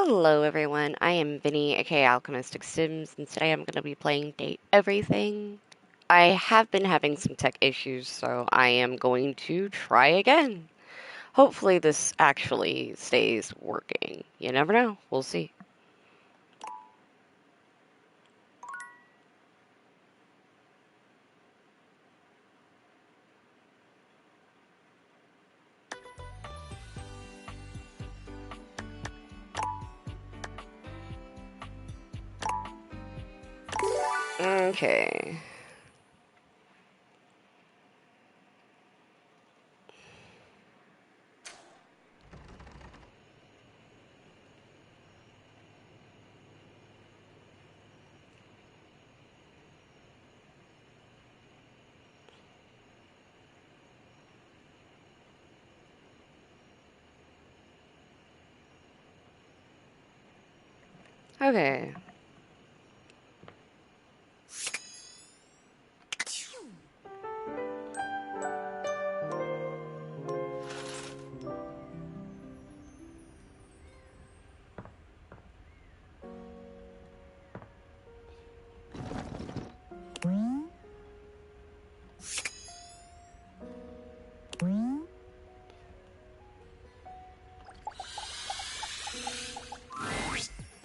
Hello everyone, I am Vinny, aka Alchemistic Sims, and today I'm going to be playing Date Everything. I have been having some tech issues, so I am going to try again. Hopefully this actually stays working. You never know, we'll see. Okay. Okay.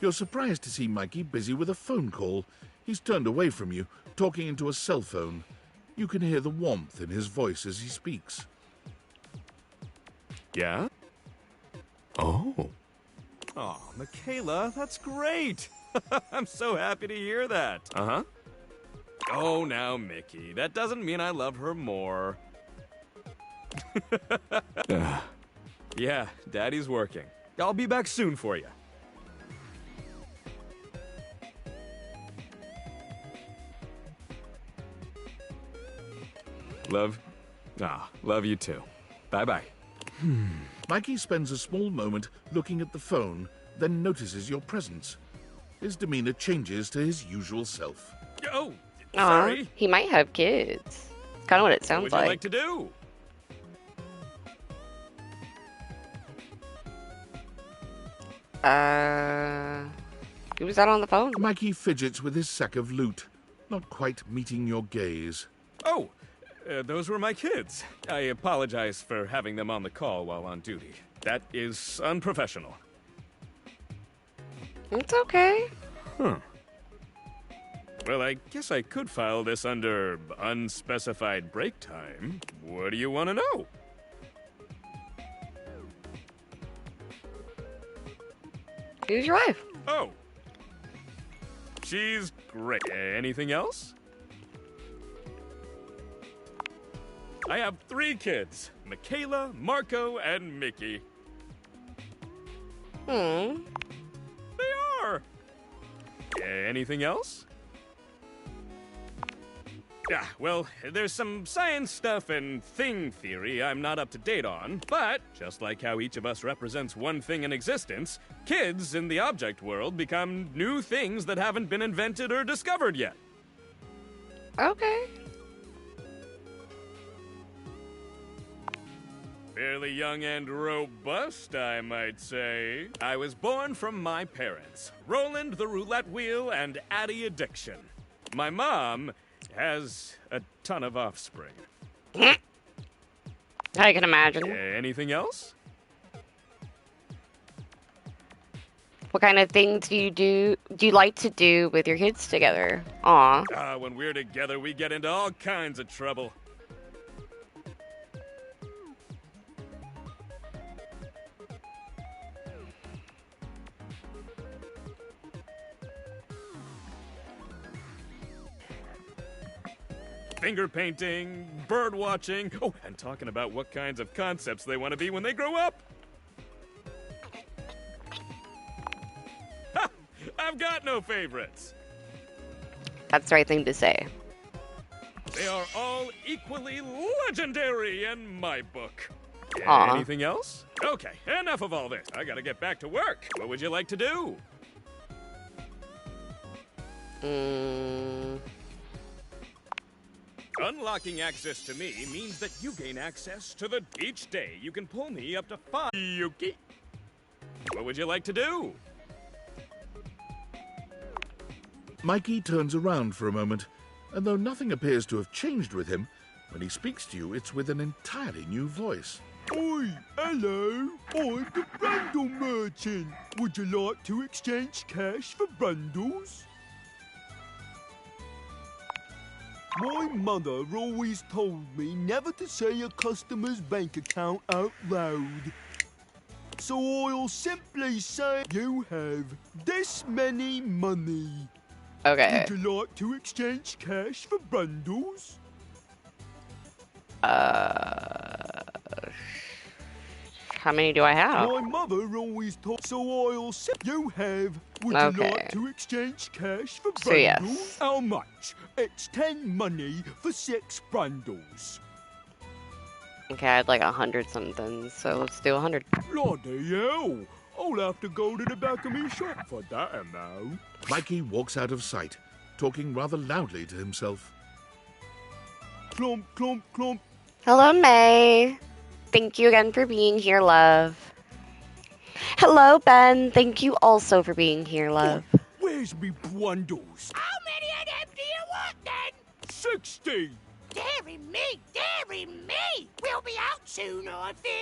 You're surprised to see Mikey busy with a phone call. He's turned away from you, talking into a cell phone. You can hear the warmth in his voice as he speaks. Yeah? Oh. Oh, Michaela, that's great. I'm so happy to hear that. Uh-huh. Oh, now, Mickey, that doesn't mean I love her more. Yeah, Daddy's working. I'll be back soon for you. Love you too. Bye-bye. Mikey spends a small moment looking at the phone, then notices your presence. His demeanor changes to his usual self. Oh, Aw, sorry. he might have kids. It's kind of what it What sounds would you like. like to do? Who was that on the phone? Mikey fidgets with his sack of loot, not quite meeting your gaze. Oh, those were my kids. I apologize for having them on the call while on duty. That is unprofessional. It's okay. Huh. Well, I guess I could file this under unspecified break time. What do you want to know? Who's your wife? Oh. She's great. Anything else? I have 3 kids. Michaela, Marco, and Mickey. Hmm. They are. Anything else? Yeah, well, there's some science stuff and thing theory I'm not up to date on, but just like how each of us represents one thing in existence, kids in the object world become new things that haven't been invented or discovered yet. Okay. Fairly young and robust, I might say. I was born from my parents, Roland the Roulette Wheel and Addie Addiction. My mom has a ton of offspring. I can imagine. Anything else? What kind of things do you like to do with your kids together? Aw. When we're together, we get into all kinds of trouble. Finger painting, bird watching, oh, and talking about what kinds of concepts they want to be when they grow up. Ha! I've got no favorites. That's the right thing to say. They are all equally legendary in my book. Aw. Anything else? Okay, enough of all this. I gotta get back to work. What would you like to do? Unlocking access to me means that you gain access to each day you can pull me up to 5 Yuki. What would you like to do? Mikey turns around for a moment, and though nothing appears to have changed with him, when he speaks to you, it's with an entirely new voice. Oi, hello, I'm the Brundle Merchant. Would you like to exchange cash for Brundles? My mother always told me never to say a customer's bank account out loud. So I'll simply say you have this many money. Okay. Would you like to exchange cash for Brundles? How many do I have? My mother always told, so I'll say you have. Would Okay. you like to exchange cash for So, Brundles? yes. How much? It's 10 money for 6 Brundles. Okay, I'd like 100 something, so let's do 100. Bloody hell! I'll have to go to the back of my shop for that amount. Mikey walks out of sight, talking rather loudly to himself. Clump, clump, clump. Hello, May. Thank you again for being here, love. Hello, Ben. Thank you also for being here, love. Where's me Brundles? How many of them do you want then? 60! Dearie me, dearie me! We'll be out soon, I fear.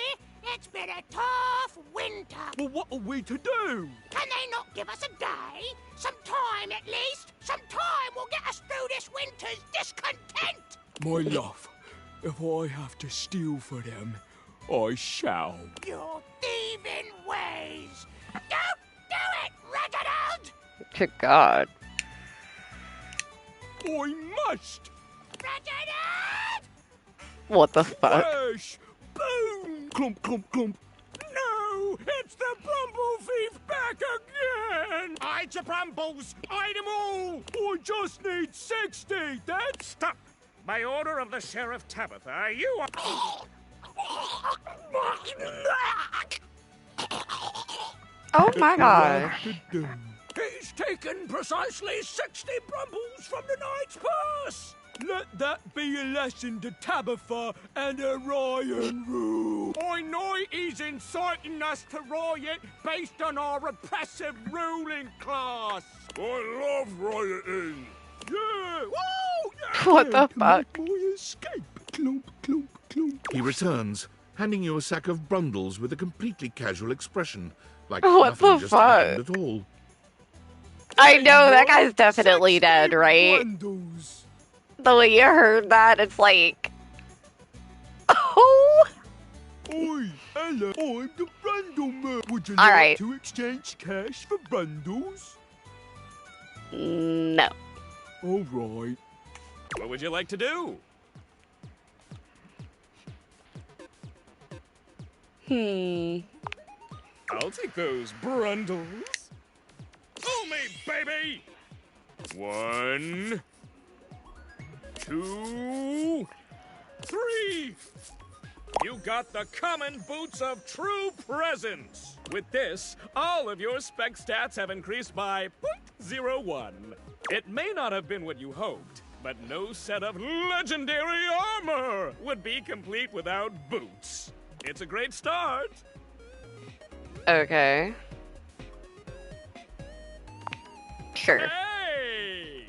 It's been a tough winter. Well, what are we to do? Can they not give us a day? Some time at least? Some time will get us through this winter's discontent! My love, if I have to steal for them, I shall. Your thieving ways! Don't do it, Reginald! Good God. I must! Reginald! What the fuck? Ash! Boom! Clump, clump, clump. No! It's the Brumble Thief back again! Hide your Brumbles! Hide them all! I just need 60, that's... Stop! By order of the Sheriff Tabitha, you are... Oh my God. He's taken precisely 60 Brumbles from the Knight's purse! Let that be a lesson to Tabitha and Orion Rule. I know he's inciting us to riot based on our repressive ruling class. I love rioting. Yeah! Woo! Yeah! What the fuck? My escape. Clump, clump, clump. He returns, handing you a sack of Brundles with a completely casual expression, like What nothing the just fuck? happened at all. I know, that guy's definitely 60 dead, right? Brundles. The way you heard that, it's like... Oh! Oi, hello, I'm the Brundle Man. Would you All like right. to exchange cash for Brundles? No. All right. What would you like to do? I'll take those Brundles. Fool me, baby! 1, 2, 3. You got the common boots of true presence. With this, all of your spec stats have increased by 0.01. It may not have been what you hoped, but no set of legendary armor would be complete without boots. It's a great start. Okay. Sure. Hey!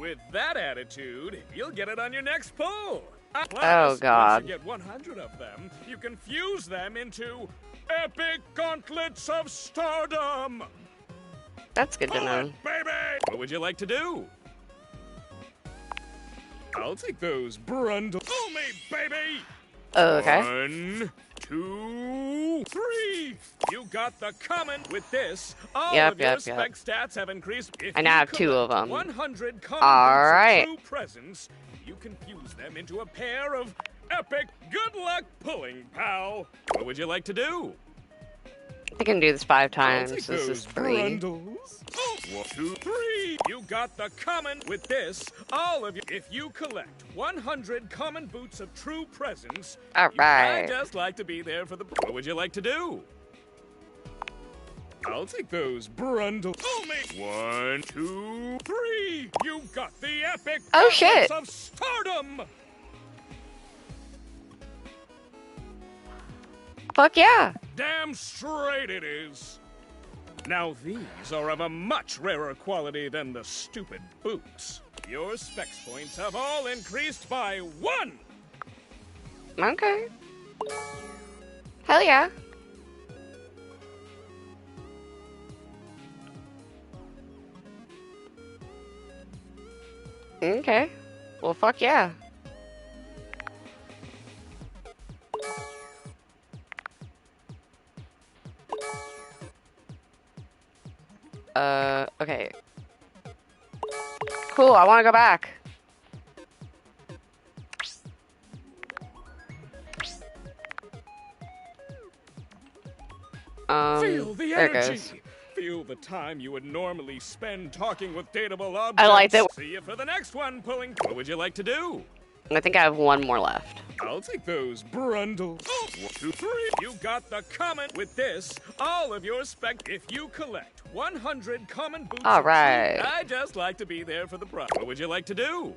With that attitude, you'll get it on your next pull. Plus, Oh, God. Once you get 100 of them, you can fuse them into epic gauntlets of stardom. That's good to Pull know. it, baby! What would you like to do? I'll take those Brundles. Fool me, baby! Okay. 1, 2, 3. You got the common. With this, all Yep, of your yep, spec stats have increased. If I now you have 2 of collect them. 100 common All boots of right. true presence, you can fuse them into a pair of epic good luck pulling, pal. What would you like to do? I can do this 5 times. I'll take This is those 3. Brundles. 1, 2, 3. You got the common. With this, all of you. If you collect 100 common boots of true presence, All right. I just like to be there for the. What would you like to do? I'll take those Brundles. Fool me. 1, 2, 3. You got the epic. Oh, shit. gauntlets of stardom. Fuck yeah. Damn straight it is. Now these are of a much rarer quality than the stupid boots. Your specs points have all increased by 1! Okay. Hell yeah. Okay. Well, fuck yeah. Okay. Cool, I want to go back. Feel the there it energy! goes. Feel the time you would normally spend talking with dateable objects. I like that. See you for the next one, pulling. What would you like to do? I think I have one more left. I'll take those brundles. 1, 2, 3. You got the comment. With this, all of your spec. If you collect 100 common boots, All right. I just like to be there for the prize. What would you like to do?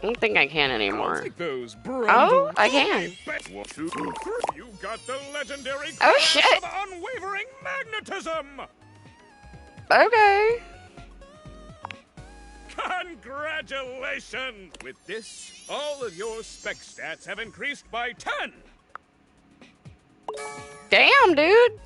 I don't think I can I'll anymore. take those brundles. Oh, I can. 1, 2, 3. You got the legendary Oh, class shit. of unwavering magnetism. Okay. Congratulations! With this, all of your spec stats have increased by 10. Damn, dude.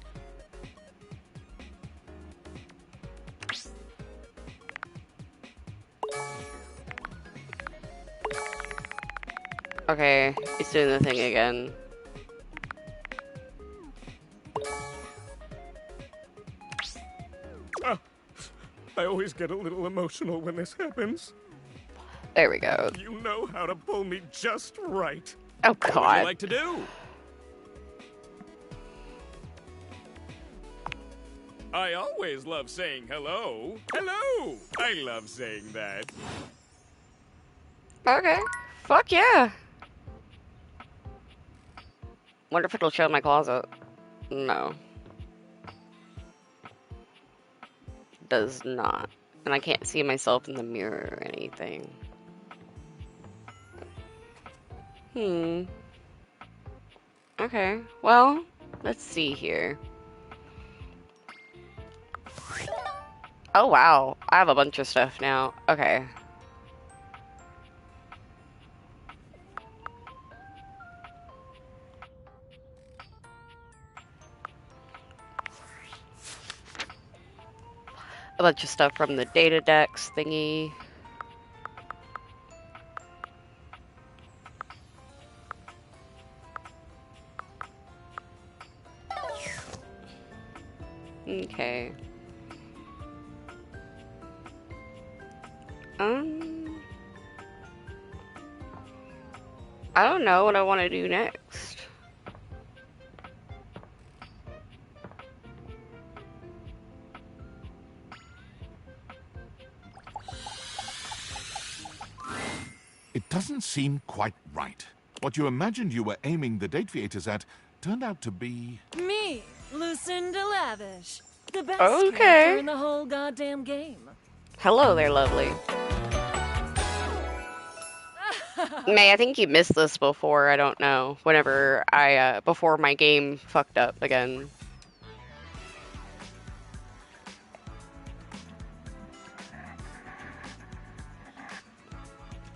Okay, it's doing the thing again. I always get a little emotional when this happens. There we go. You know how to pull me just right. Oh, What would you God. like to do? I always love saying hello. Hello! I love saying that. Okay. Fuck yeah. Wonder if it'll show my closet. No. Does not. And I can't see myself in the mirror or anything. Okay. Well, let's see here. Oh, wow. I have a bunch of stuff now. Okay. A bunch of stuff from the data decks thingy. Okay. I don't know what I want to do next. It doesn't seem quite right. What you imagined you were aiming the date theaters at turned out to be... Me, Lucinda Lavish. The best Okay. character in the whole goddamn game. Hello there, lovely. May, I think you missed this before, I don't know. Whenever I, before my game fucked up again.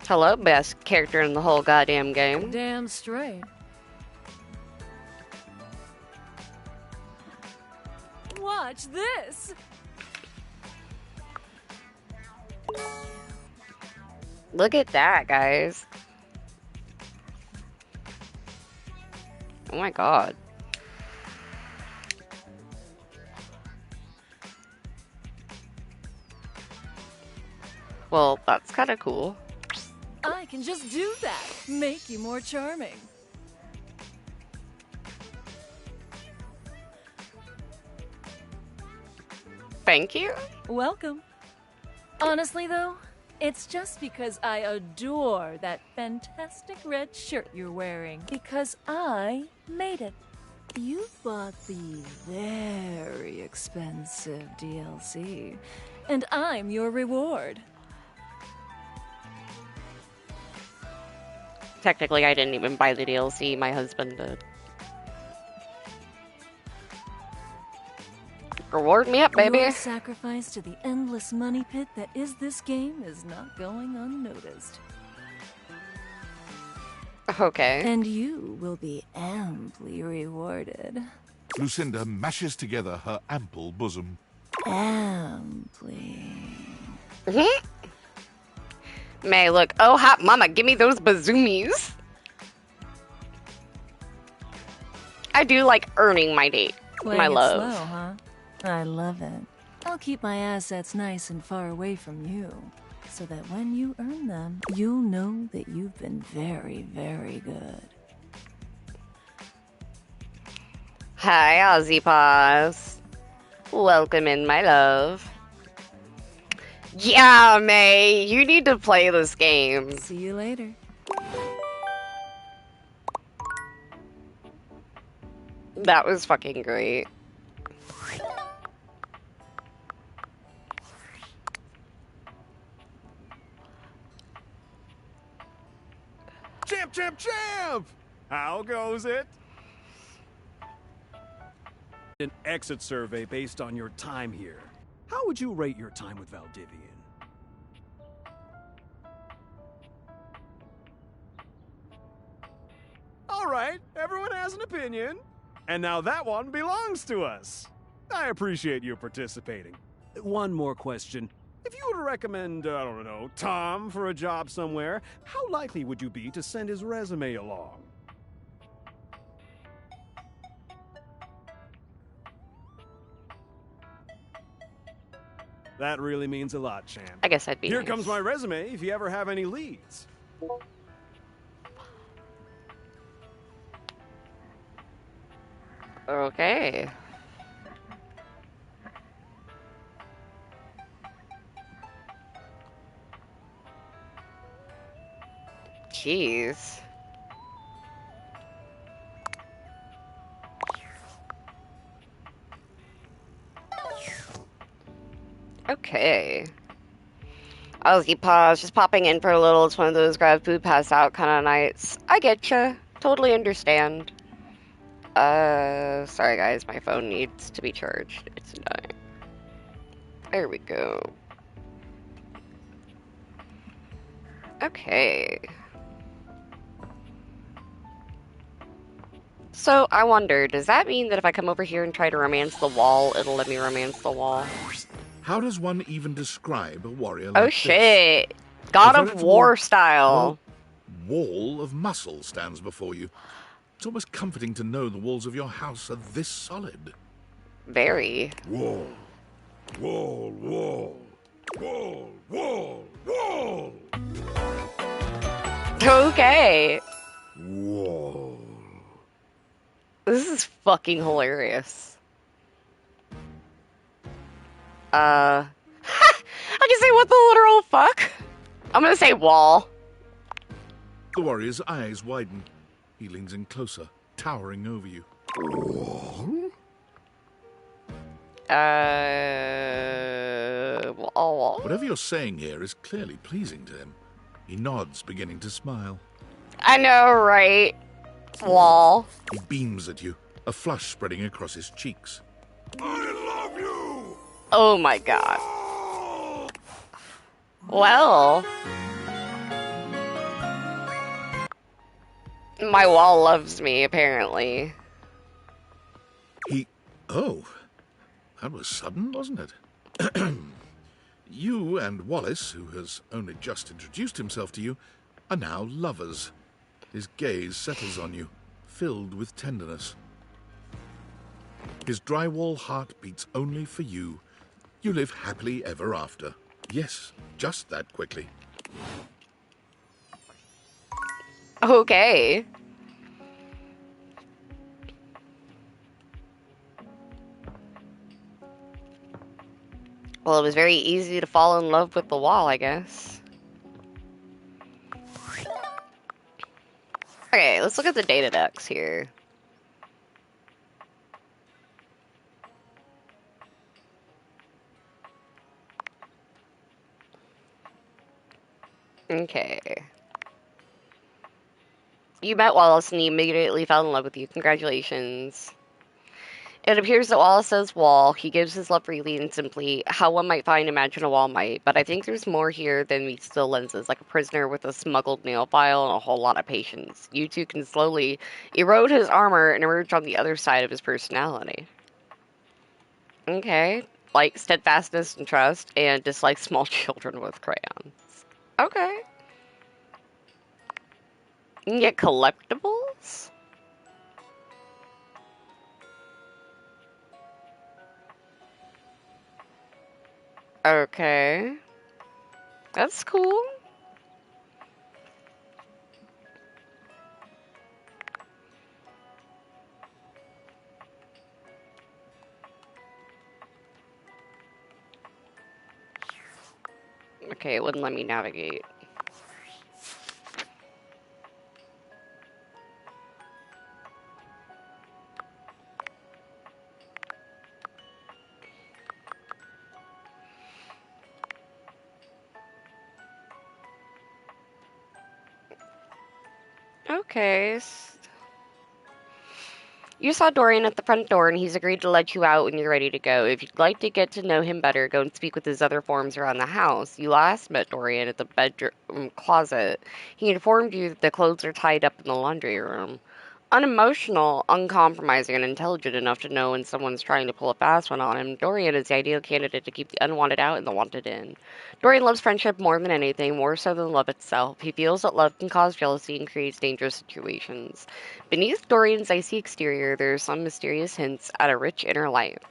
Hello, best character in the whole goddamn game. Damn straight. Watch this. Look at that, guys. Oh my god. Well, that's kind of cool. I can just do that. Make you more charming. Thank you. Welcome. Honestly, though, it's just because I adore that fantastic red shirt you're wearing. Because I made it. You bought the very expensive DLC. And I'm your reward. Technically, I didn't even buy the DLC. My husband did. Reward me up, baby. Your sacrifice to the endless money pit that is this game is not going unnoticed. Okay. And you will be amply rewarded. Lucinda mashes together her ample bosom. Amply. May, look. Oh, hot mama, give me those bazoomies. I do like earning my date. Playing My it love. slow, huh? I love it. I'll keep my assets nice and far away from you, so that when you earn them, you'll know that you've been very, very good. Hi, Aussie Paws. Welcome in, my love. Yeah, May, you need to play this game. See you later. That was fucking great. Champ, champ, champ! How goes it? An exit survey based on your time here. How would you rate your time with Valdivian? All right, everyone has an opinion. And now that one belongs to us. I appreciate you participating. One more question. If you were to recommend, I don't know, Tom for a job somewhere, how likely would you be to send his resume along? That really means a lot, champ. I guess I'd be Here nice. comes my resume if you ever have any leads. Okay. Jeez. Okay. Aussie Paws, just popping in for a little. It's one of those grab food, pass out kind of nights. I getcha. Totally understand. Sorry guys, my phone needs to be charged. It's dying. There we go. Okay. So, I wonder, does that mean that if I come over here and try to romance the wall, it'll let me romance the wall? How does one even describe a warrior like Oh this? shit! God A of veritable, War style. Wall of muscle stands before you. It's almost comforting to know the walls of your house are this solid. Very. Wall, wall, wall, wall, wall, wall, Okay. wall. This is fucking hilarious. I can say what the literal fuck? I'm gonna say wall. The warrior's eyes widen. He leans in closer, towering over you. Wall. Whatever you're saying here is clearly pleasing to him. He nods, beginning to smile. I know, right? Wall. He beams at you, a flush spreading across his cheeks. I love you! Oh my god. Well. My wall loves me, apparently. Oh, that was sudden, wasn't it? You and Wallace, who has only just introduced himself to you, are now lovers. His gaze settles on you, filled with tenderness. His drywall heart beats only for you. You live happily ever after. Yes, just that quickly. Okay. Well, it was very easy to fall in love with the wall, I guess. Okay, let's look at the data decks here. Okay. You met Wallace and he immediately fell in love with you. Congratulations. It appears that Wallace says wall. He gives his love freely and simply, how one might find imagine a wall might. But I think there's more here than meets still lenses, like a prisoner with a smuggled nail file and a whole lot of patience. You two can slowly erode his armor and emerge on the other side of his personality. Okay. Like steadfastness and trust, and dislike small children with crayons. Okay. You can get collectibles? Okay. That's cool. Okay, it wouldn't let me navigate. Okay. You saw Dorian at the front door, and he's agreed to let you out when you're ready to go. If you'd like to get to know him better, go and speak with his other forms around the house. You last met Dorian at the bedroom closet. He informed you that the clothes are tied up in the laundry room. Unemotional, uncompromising, and intelligent enough to know when someone's trying to pull a fast one on him, Dorian is the ideal candidate to keep the unwanted out and the wanted in. Dorian loves friendship more than anything, more so than love itself. He feels that love can cause jealousy and creates dangerous situations. Beneath Dorian's icy exterior, there are some mysterious hints at a rich inner life.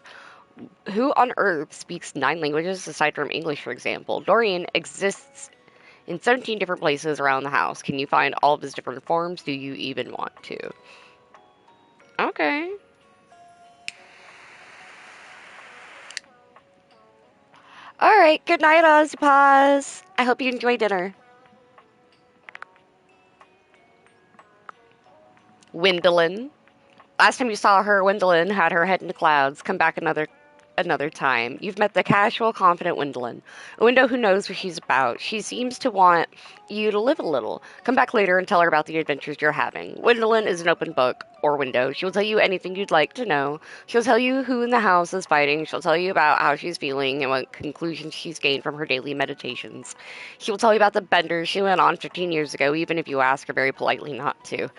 Who on earth speaks 9 languages aside from English, for example? Dorian exists in 17 different places around the house. Can you find all of his different forms? Do you even want to? Okay. Alright, good night, Ozpaz. I hope you enjoy dinner. Wendolyn. Last time you saw her, Wendolyn had her head in the clouds. Come back another time. You've met the casual, confident Wendolyn. A window who knows what she's about. She seems to want you to live a little. Come back later and tell her about the adventures you're having. Wendolyn is an open book, or window. She'll tell you anything you'd like to know. She'll tell you who in the house is fighting. She'll tell you about how she's feeling and what conclusions she's gained from her daily meditations. She will tell you about the benders she went on 15 years ago, even if you ask her very politely not to.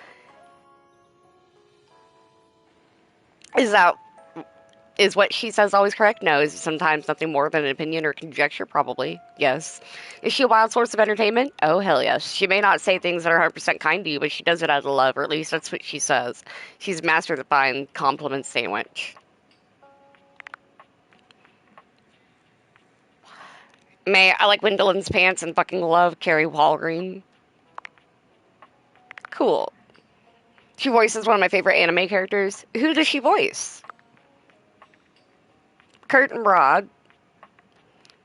Is what she says always correct? No. Is it sometimes nothing more than an opinion or conjecture? Probably. Yes. Is she a wild source of entertainment? Oh, hell yes. She may not say things that are 100% kind to you, but she does it out of love, or at least that's what she says. She's mastered the fine compliment sandwich. I like Wendolyn's pants and fucking love Carrie Walgreen. Cool. She voices one of my favorite anime characters. Who does she voice? Kurt and Rod.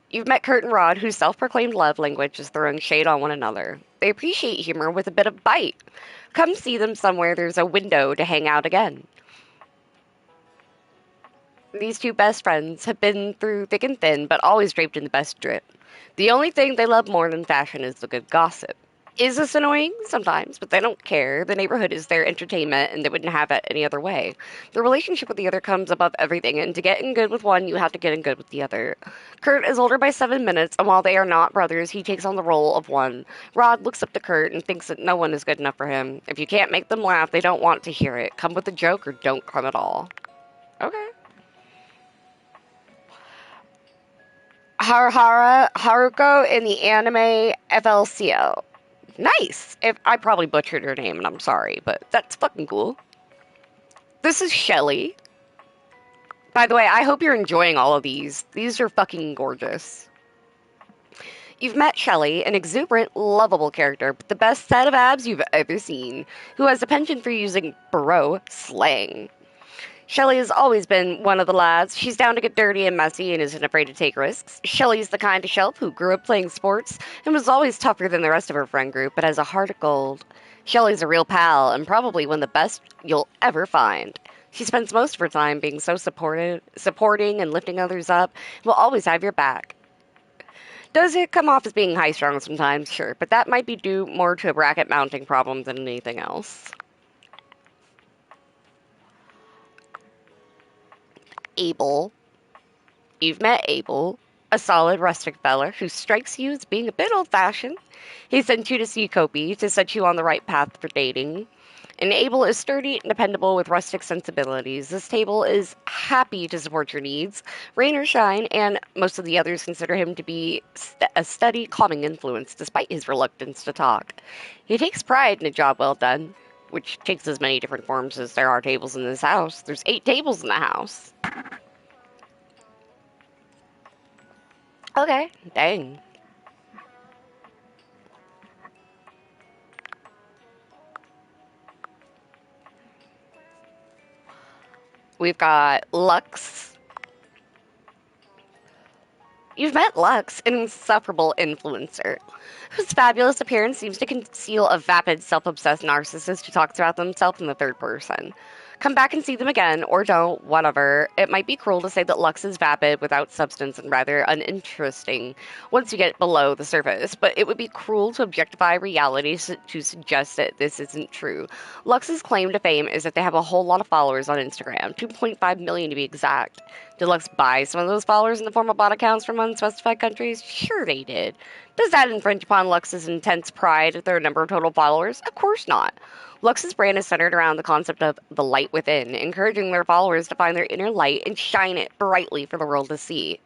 You've met Kurt and Rod, whose self-proclaimed love language is throwing shade on one another. They appreciate humor with a bit of bite. Come see them somewhere there's a window to hang out again. These two best friends have been through thick and thin, but always draped in the best drip. The only thing they love more than fashion is the good gossip. Is this annoying? Sometimes, but they don't care. The neighborhood is their entertainment, and they wouldn't have it any other way. The relationship with the other comes above everything, and to get in good with one, you have to get in good with the other. Kurt is older by 7 minutes, and while they are not brothers, he takes on the role of one. Rod looks up to Kurt and thinks that no one is good enough for him. If you can't make them laugh, they don't want to hear it. Come with a joke or don't come at all. Okay. Haruko in the anime FLCL. Nice! I probably butchered her name, and I'm sorry, but that's fucking cool. This is Shelly. By the way, I hope you're enjoying all of these. These are fucking gorgeous. You've met Shelly, an exuberant, lovable character with the best set of abs you've ever seen, who has a penchant for using bro slang. Shelly has always been one of the lads. She's down to get dirty and messy and isn't afraid to take risks. Shelly's the kind of shelf who grew up playing sports and was always tougher than the rest of her friend group, but has a heart of gold. Shelly's a real pal and probably one of the best you'll ever find. She spends most of her time being so supporting and lifting others up and will always have your back. Does it come off as being high-strung sometimes? Sure, but that might be due more to a bracket mounting problem than anything else. Abel. You've met Abel, a solid rustic fella who strikes you as being a bit old-fashioned. He sent you to see Kopi to set you on the right path for dating. And Abel is sturdy and dependable with rustic sensibilities. This table is happy to support your needs, rain or shine, and most of the others consider him to be a steady, calming influence despite his reluctance to talk. He takes pride in a job well done, which takes as many different forms as there are tables in this house. There's 8 tables in the house. Okay, dang. We've got Lux. You've met Lux, an insufferable influencer, whose fabulous appearance seems to conceal a vapid, self-obsessed narcissist who talks about themselves in the third person. Come back and see them again, or don't, whatever. It might be cruel to say that Lux is vapid, without substance, and rather uninteresting once you get below the surface, but it would be cruel to objectify reality to suggest that this isn't true. Lux's claim to fame is that they have a whole lot of followers on Instagram, 2.5 million to be exact. Did Lux buy some of those followers in the form of bot accounts from unspecified countries? Sure they did. Does that infringe upon Lux's intense pride at their number of total followers? Of course not. Lux's brand is centered around the concept of the light within, encouraging their followers to find their inner light and shine it brightly for the world to see.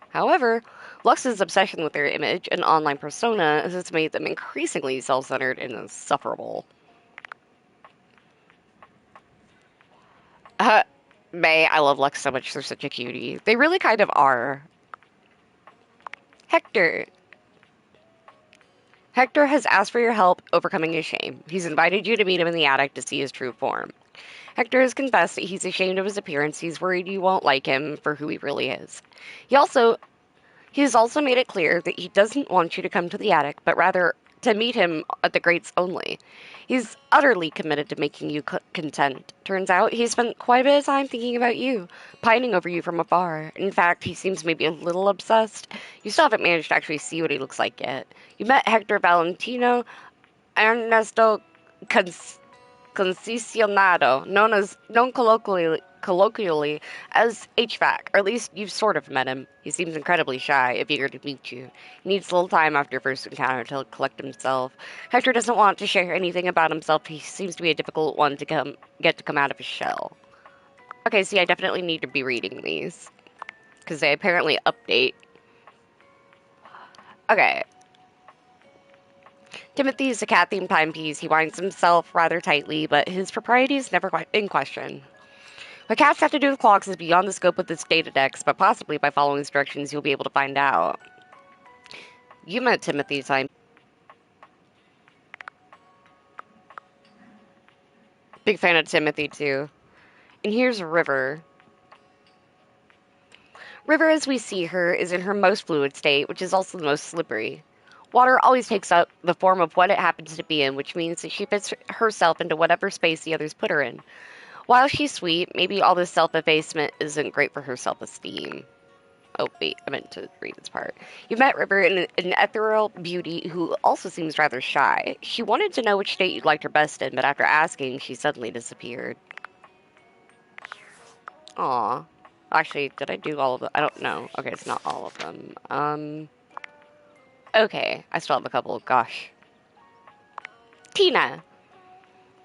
However, Lux's obsession with their image and online persona has made them increasingly self-centered and insufferable. May, I love Lux so much, they're such a cutie. They really kind of are. Hector. Hector has asked for your help overcoming his shame. He's invited you to meet him in the attic to see his true form. Hector has confessed that he's ashamed of his appearance. He's worried you won't like him for who he really is. He has also made it clear that he doesn't want you to come to the attic, but rather to meet him at the grates only. He's utterly committed to making you content. Turns out he spent quite a bit of time thinking about you, pining over you from afar. In fact, he seems maybe a little obsessed. You still haven't managed to actually see what he looks like yet. You met Hector Valentino Ernesto Concesionado, known colloquially as HVAC, or at least you've sort of met him. He seems incredibly shy, if eager to meet you. He needs a little time after your first encounter to collect himself. Hector doesn't want to share anything about himself. He seems to be a difficult one to come out of his shell. Okay, see, I definitely need to be reading these, because they apparently update. Okay. Timothy is a cat-themed timepiece. He winds himself rather tightly, but his propriety is never in question. What cats have to do with clocks is beyond the scope of this data dex, but possibly by following instructions you'll be able to find out. You met Timothy time. Big fan of Timothy, too. And here's River. River, as we see her, is in her most fluid state, which is also the most slippery. Water always takes up the form of what it happens to be in, which means that she fits herself into whatever space the others put her in. While she's sweet, maybe all this self-effacement isn't great for her self-esteem. Oh, wait, I meant to read this part. You met River, an ethereal beauty who also seems rather shy. She wanted to know which state you'd liked her best in, but after asking, she suddenly disappeared. Aw. Actually, did I do all of them? I don't know. Okay, it's not all of them. Okay, I still have a couple. Gosh. Tina.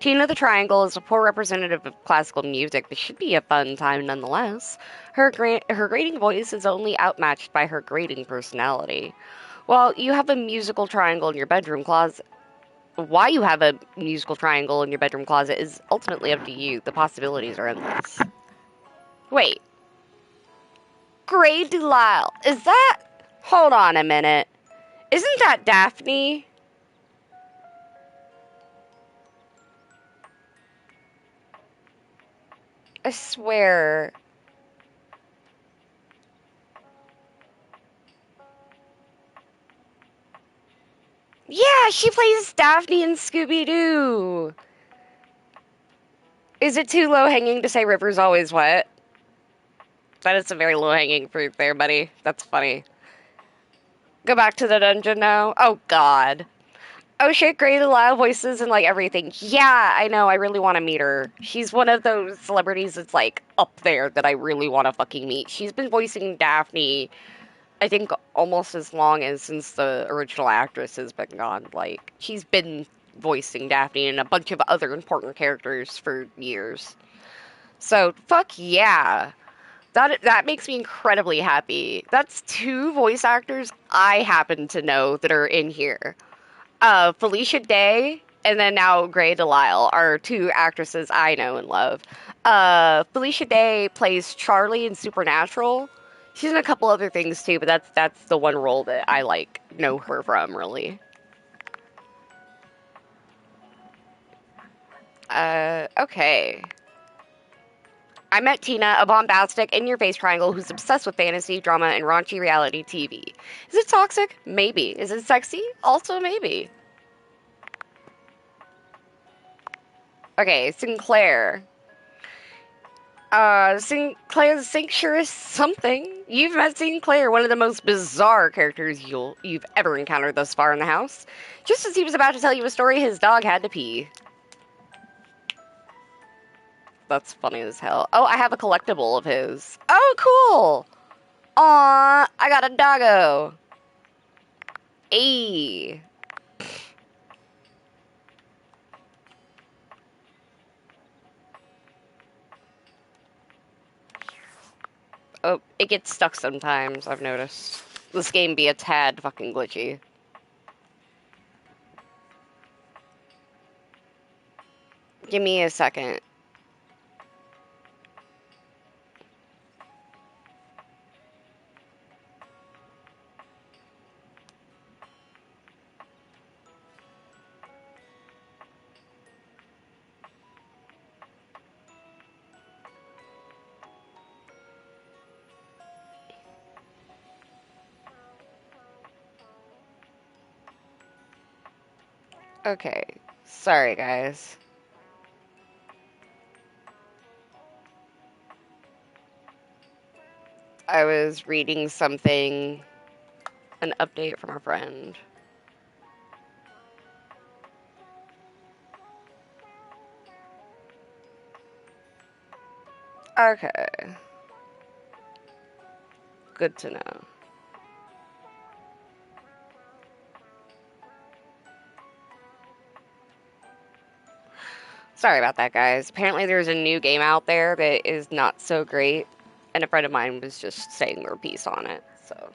Tina the Triangle is a poor representative of classical music, but should be a fun time nonetheless. Her grating voice is only outmatched by her grating personality. While you have a musical triangle in your bedroom closet, why you have a musical triangle in your bedroom closet is ultimately up to you. The possibilities are endless. Wait. Gray Delisle. Is that... Hold on a minute. Isn't that Daphne? I swear. Yeah, she plays Daphne in Scooby-Doo. Is it too low-hanging to say River's always wet? That is a very low-hanging fruit there, buddy. That's funny. Go back to the dungeon now? Oh, God. Oh shit, Grey Delisle voices and like everything. Yeah, I know, I really want to meet her. She's one of those celebrities that's like up there that I really want to fucking meet. She's been voicing Daphne, I think, almost as long as since the original actress has been gone. Like, she's been voicing Daphne and a bunch of other important characters for years. So, fuck yeah. That makes me incredibly happy. That's 2 voice actors I happen to know that are in here. Felicia Day and then now Grey Delisle are 2 actresses I know and love. Felicia Day plays Charlie in Supernatural. She's in a couple other things too, but that's the one role that I like know her from, really. Okay. I met Tina, a bombastic, in-your-face triangle who's obsessed with fantasy, drama, and raunchy reality TV. Is it toxic? Maybe. Is it sexy? Also maybe. Okay, Sinclair. Sinclair's sure is something. You've met Sinclair, one of the most bizarre characters you've ever encountered thus far in the house. Just as he was about to tell you a story, his dog had to pee. That's funny as hell. Oh, I have a collectible of his. Oh, cool! Aw, I got a doggo. Ayy. Oh, it gets stuck sometimes, I've noticed. This game be a tad fucking glitchy. Give me a second. Okay. Sorry, guys. I was reading something, an update from a friend. Okay. Good to know. Sorry about that, guys. Apparently there's a new game out there that is not so great, and a friend of mine was just saying their piece on it, so.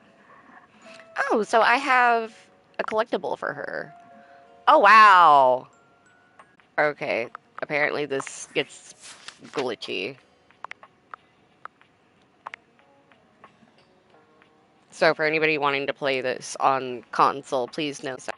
Oh, so I have a collectible for her. Oh, wow! Okay, apparently this gets glitchy. So for anybody wanting to play this on console, please know so.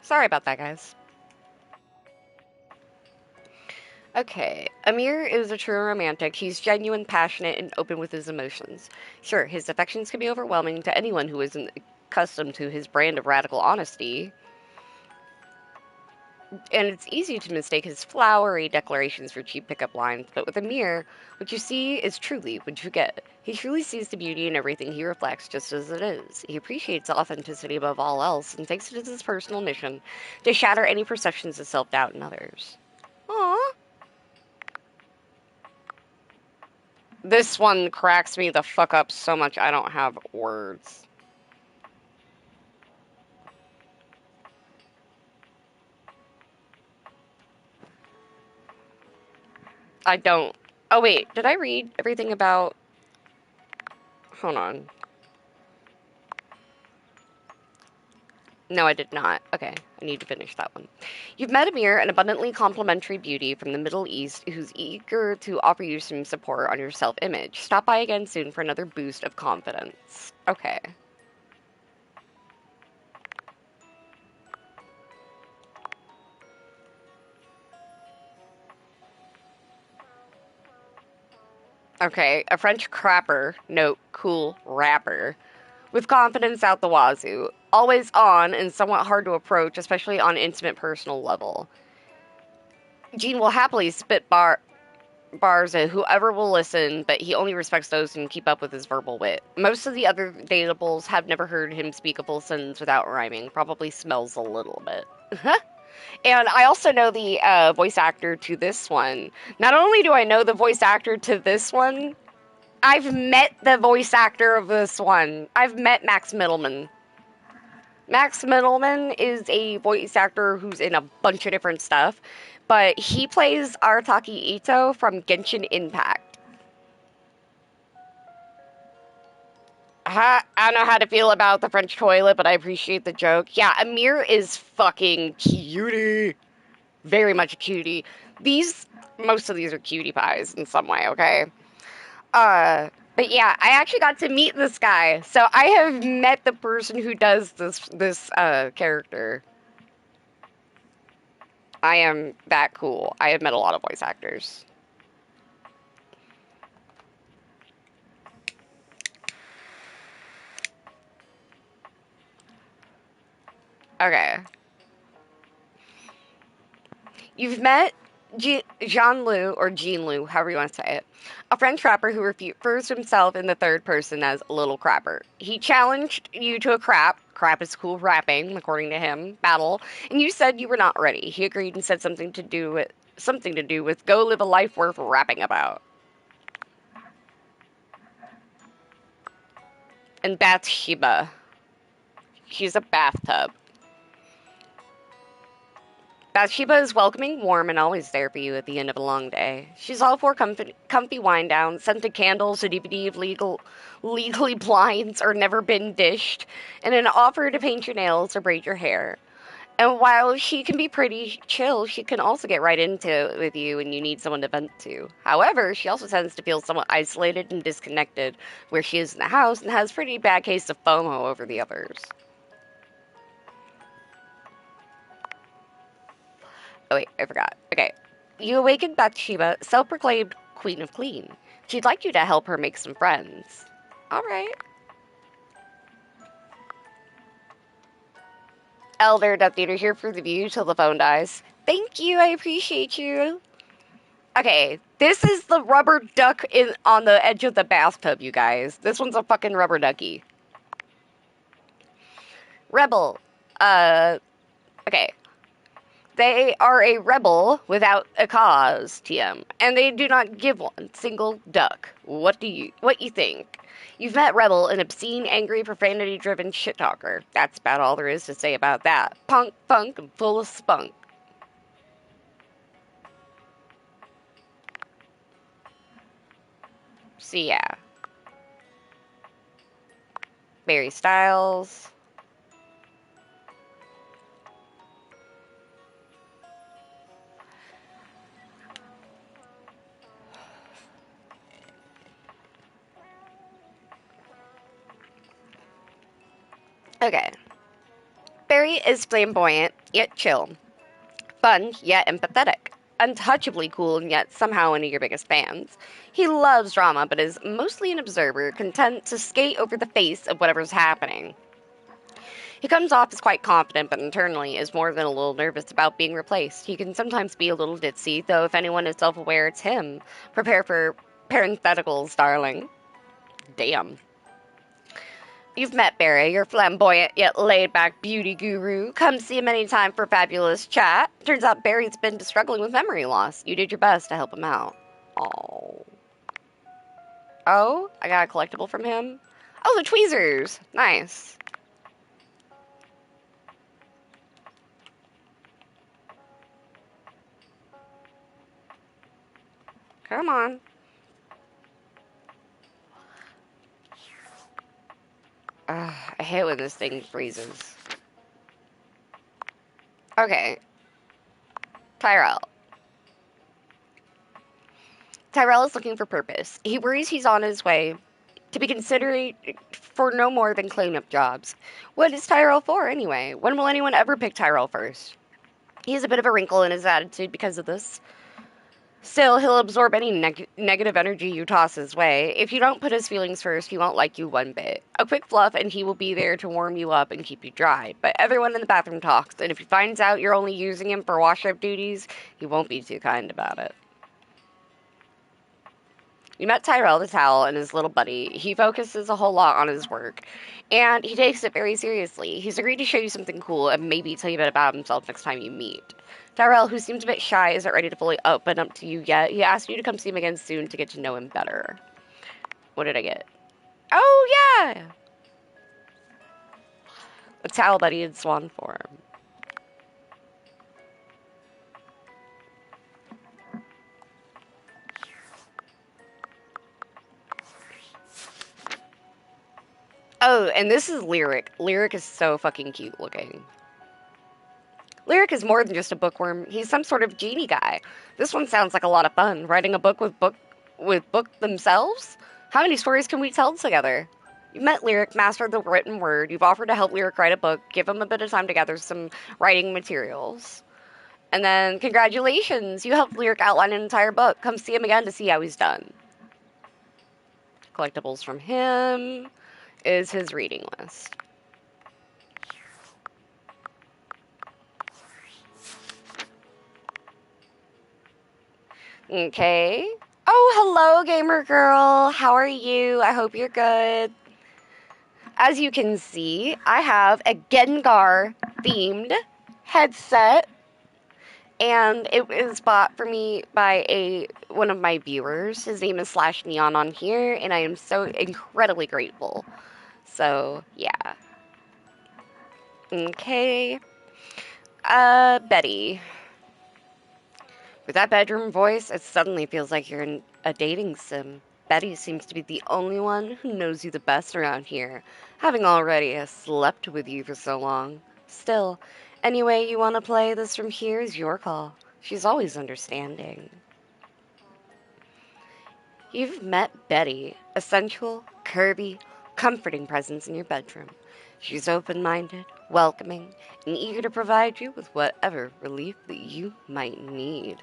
Sorry about that, guys. Okay, Amir is a true romantic. He's genuine, passionate, and open with his emotions. Sure, his affections can be overwhelming to anyone who isn't accustomed to his brand of radical honesty, and it's easy to mistake his flowery declarations for cheap pickup lines, but with Amir, what you see is truly what you get. He truly sees the beauty in everything he reflects just as it is. He appreciates authenticity above all else and takes it as his personal mission to shatter any perceptions of self-doubt in others. Aww. This one cracks me the fuck up so much I don't have words. I don't. Oh, wait. Did I read everything about... Hold on. No, I did not. Okay, I need to finish that one. You've met Amir, an abundantly complimentary beauty from the Middle East who's eager to offer you some support on your self-image. Stop by again soon for another boost of confidence. Okay. Okay, a French crapper, note, cool rapper, with confidence out the wazoo, always on and somewhat hard to approach, especially on intimate personal level. Gene will happily spit bars at whoever will listen, but he only respects those who can keep up with his verbal wit. Most of the other datables have never heard him speak a full sentence without rhyming. Probably smells a little bit. And I also know the voice actor to this one. Not only do I know the voice actor to this one, I've met the voice actor of this one. I've met Max Middleman. Max Middleman is a voice actor who's in a bunch of different stuff, but he plays Arataki Ito from Genshin Impact. I don't know how to feel about the French toilet, but I appreciate the joke. Yeah, Amir is fucking cutie. Very much a cutie. Most of these are cutie pies in some way, okay? But yeah, I actually got to meet this guy. So I have met the person who does this character. I am that cool. I have met a lot of voice actors. Okay. You've met Jean-Lu, or Jean-Lu, however you want to say it, a French rapper who refers to himself in the third person as Little Crapper. He challenged you to a crap is cool rapping, according to him, battle, and you said you were not ready. He agreed and said something to do with go live a life worth rapping about. And Bathsheba. She's a bathtub. Bathsheba is welcoming, warm, and always there for you at the end of a long day. She's all for comfy wind down, scented candles, a DVD of legally blinds or never been dished, and an offer to paint your nails or braid your hair. And while she can be pretty chill, she can also get right into it with you when you need someone to vent to. However, she also tends to feel somewhat isolated and disconnected where she is in the house and has pretty bad case of FOMO over the others. Oh wait, I forgot. Okay. You awaken Bathsheba, self-proclaimed Queen of Clean. She'd like you to help her make some friends. Alright. Elder Death Eater here for the view till the phone dies. Thank you, I appreciate you. Okay, this is the rubber duck on the edge of the bathtub, you guys. This one's a fucking rubber ducky. Rebel. Okay. They are a rebel without a cause, TM, and they do not give one single duck. What you think? You've met Rebel, an obscene, angry, profanity-driven shit-talker. That's about all there is to say about that. Punk, funk, and full of spunk. So yeah. Barry Styles. Okay. Barry is flamboyant, yet chill. Fun, yet empathetic. Untouchably cool, and yet somehow one of your biggest fans. He loves drama, but is mostly an observer, content to skate over the face of whatever's happening. He comes off as quite confident, but internally is more than a little nervous about being replaced. He can sometimes be a little ditzy, though if anyone is self-aware, it's him. Prepare for parentheticals, darling. Damn. You've met Barry, your flamboyant yet laid-back beauty guru. Come see him anytime for fabulous chat. Turns out Barry's been struggling with memory loss. You did your best to help him out. Oh. Oh, I got a collectible from him. Oh, the tweezers. Nice. Come on. I hate when this thing freezes. Okay. Tyrell. Tyrell is looking for purpose. He worries he's on his way to be considered for no more than cleanup jobs. What is Tyrell for, anyway? When will anyone ever pick Tyrell first? He has a bit of a wrinkle in his attitude because of this. Still, he'll absorb any negative energy you toss his way. If you don't put his feelings first, he won't like you one bit. A quick fluff and he will be there to warm you up and keep you dry. But everyone in the bathroom talks, and if he finds out you're only using him for wash-up duties, he won't be too kind about it. You met Tyrell the Towel and his little buddy. He focuses a whole lot on his work, and he takes it very seriously. He's agreed to show you something cool and maybe tell you a bit about himself next time you meet. Tyrell, who seems a bit shy, isn't ready to fully open up to you yet. He asked you to come see him again soon to get to know him better. What did I get? Oh, yeah! A towel buddy in swan form. Oh, and this is Lyric. Lyric is so fucking cute looking. Lyric is more than just a bookworm. He's some sort of genie guy. This one sounds like a lot of fun. Writing a book with book themselves? How many stories can we tell together? You've met Lyric, mastered the written word. You've offered to help Lyric write a book. Give him a bit of time to gather some writing materials. And then, congratulations! You helped Lyric outline an entire book. Come see him again to see how he's done. Collectibles from him is his reading list. Okay. Oh, hello, gamer girl. How are you? I hope you're good. As you can see, I have a Gengar-themed headset, and it was bought for me by one of my viewers. His name is /Neon on here, and I am so incredibly grateful. So, yeah. Okay. Betty. With that bedroom voice, it suddenly feels like you're in a dating sim. Betty seems to be the only one who knows you the best around here, having already slept with you for so long. Still, any way you want to play this from here is your call. She's always understanding. You've met Betty, a sensual, curvy, comforting presence in your bedroom. She's open-minded, welcoming, and eager to provide you with whatever relief that you might need.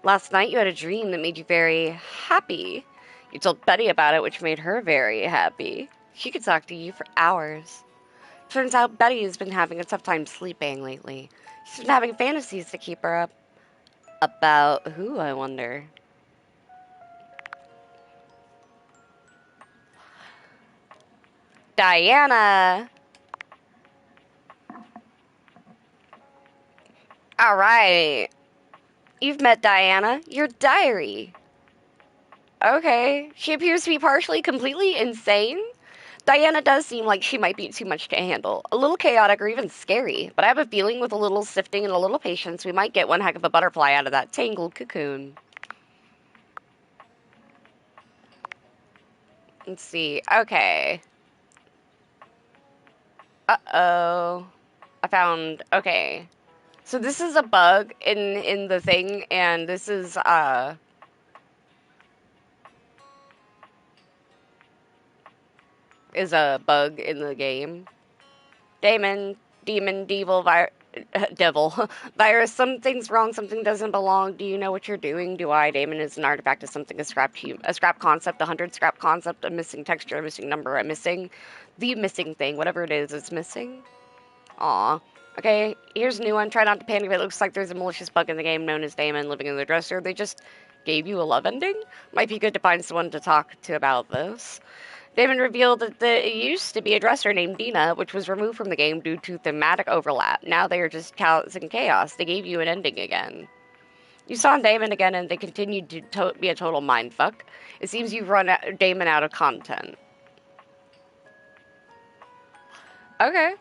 Last night you had a dream that made you very happy. You told Betty about it, which made her very happy. She could talk to you for hours. Turns out Betty has been having a tough time sleeping lately. She's been having fantasies to keep her up. About who, I wonder? Diana! Alright. You've met Diana, your diary. Okay. She appears to be partially completely insane. Diana does seem like she might be too much to handle. A little chaotic or even scary. But I have a feeling with a little sifting and a little patience, we might get one heck of a butterfly out of that tangled cocoon. Let's see. Okay. Uh-oh. I found... Okay. So this is a bug in the thing, and this is, a bug in the game. Demon, devil, virus, something's wrong, something doesn't belong. Do you know what you're doing? Do I? Damon is an artifact of something, a scrap concept, 100 scrap concept, a missing texture, a missing number, the missing thing, whatever it is, it's missing. Aw. Okay, here's a new one. Try not to panic if it looks like there's a malicious bug in the game known as Damon living in the dresser. They just gave you a love ending? Might be good to find someone to talk to about this. Damon revealed that it used to be a dresser named Dina, which was removed from the game due to thematic overlap. Now they are just causing chaos. They gave you an ending again. You saw Damon again and they continued to be a total mindfuck. It seems you've run Damon out of content. Okay.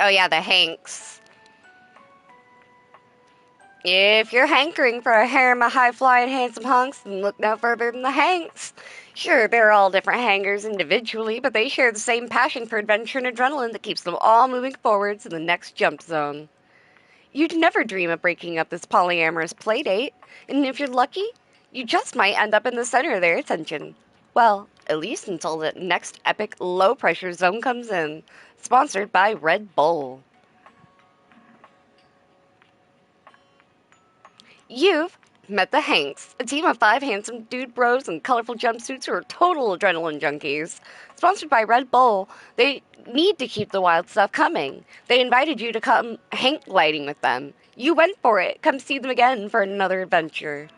Oh yeah, the Hanks. If you're hankering for a harem of high-flying handsome hunks, then look no further than the Hanks. Sure, they're all different hangers individually, but they share the same passion for adventure and adrenaline that keeps them all moving forward to the next jump zone. You'd never dream of breaking up this polyamorous playdate, and if you're lucky, you just might end up in the center of their attention. Well, at least until the next epic low-pressure zone comes in. Sponsored by Red Bull. You've met the Hanks, a team of 5 handsome dude bros in colorful jumpsuits who are total adrenaline junkies. Sponsored by Red Bull, they need to keep the wild stuff coming. They invited you to come Hank gliding with them. You went for it. Come see them again for another adventure.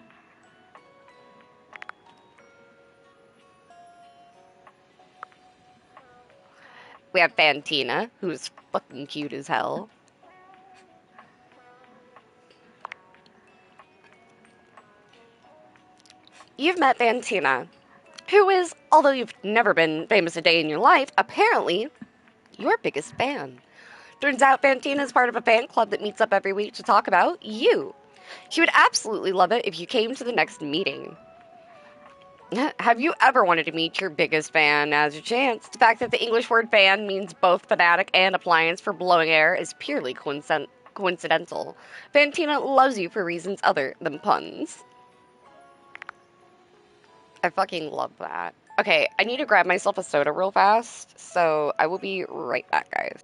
We have Fantina, who's fucking cute as hell. You've met Fantina, who is, although you've never been famous a day in your life, apparently your biggest fan. Turns out Fantina is part of a fan club that meets up every week to talk about you. She would absolutely love it if you came to the next meeting. Have you ever wanted to meet your biggest fan? Now's your chance. The fact that the English word fan means both fanatic and appliance for blowing air is purely coincidental. Fantina loves you for reasons other than puns. I fucking love that. Okay, I need to grab myself a soda real fast, so I will be right back, guys.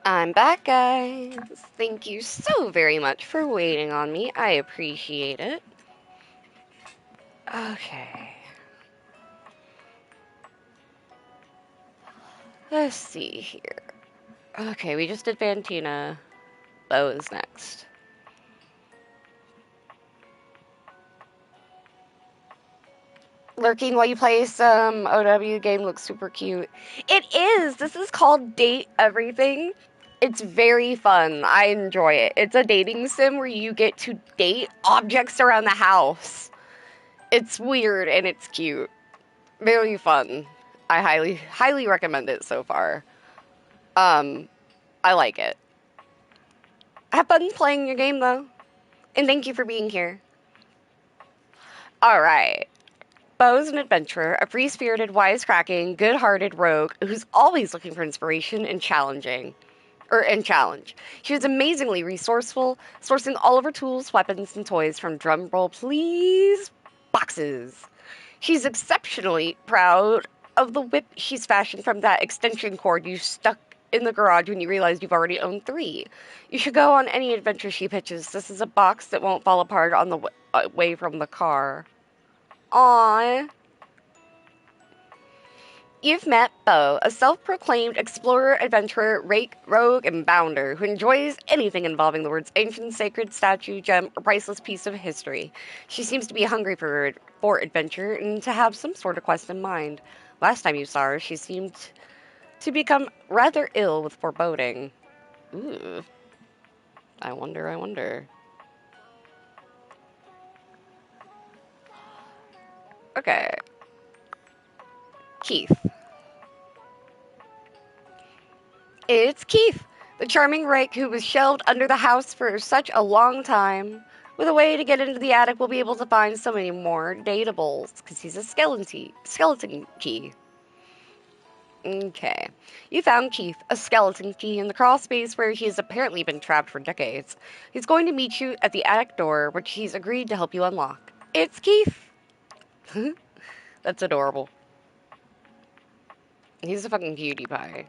I'm back, guys. Thank you so very much for waiting on me. I appreciate it. Okay. Let's see here. Okay, we just did Fantina. Bo is next. Lurking while you play some OW game looks super cute. It is! This is called Date Everything. It's very fun. I enjoy it. It's a dating sim where you get to date objects around the house. It's weird and it's cute. Very fun. I highly recommend it so far. I like it. Have fun playing your game though. And thank you for being here. Alright. Bo's an adventurer, a free-spirited, wisecracking, good-hearted rogue who's always looking for inspiration and challenge. She was amazingly resourceful, sourcing all of her tools, weapons, and toys from drumroll please boxes. She's exceptionally proud of the whip she's fashioned from that extension cord you stuck in the garage when you realized you've already owned 3. You should go on any adventure she pitches. This is a box that won't fall apart on the way from the car. Aww. You've met Bo, a self-proclaimed explorer, adventurer, rake, rogue, and bounder who enjoys anything involving the words ancient, sacred, statue, gem, or priceless piece of history. She seems to be hungry for adventure and to have some sort of quest in mind. Last time you saw her, she seemed to become rather ill with foreboding. Ooh. I wonder. Okay. Keith. It's Keith, the charming rake who was shelved under the house for such a long time. With a way to get into the attic, we'll be able to find so many more datables, because he's a skeleton key. Okay. You found Keith, a skeleton key, in the crawl space where he has apparently been trapped for decades. He's going to meet you at the attic door, which he's agreed to help you unlock. It's Keith! That's adorable. He's a fucking cutie pie.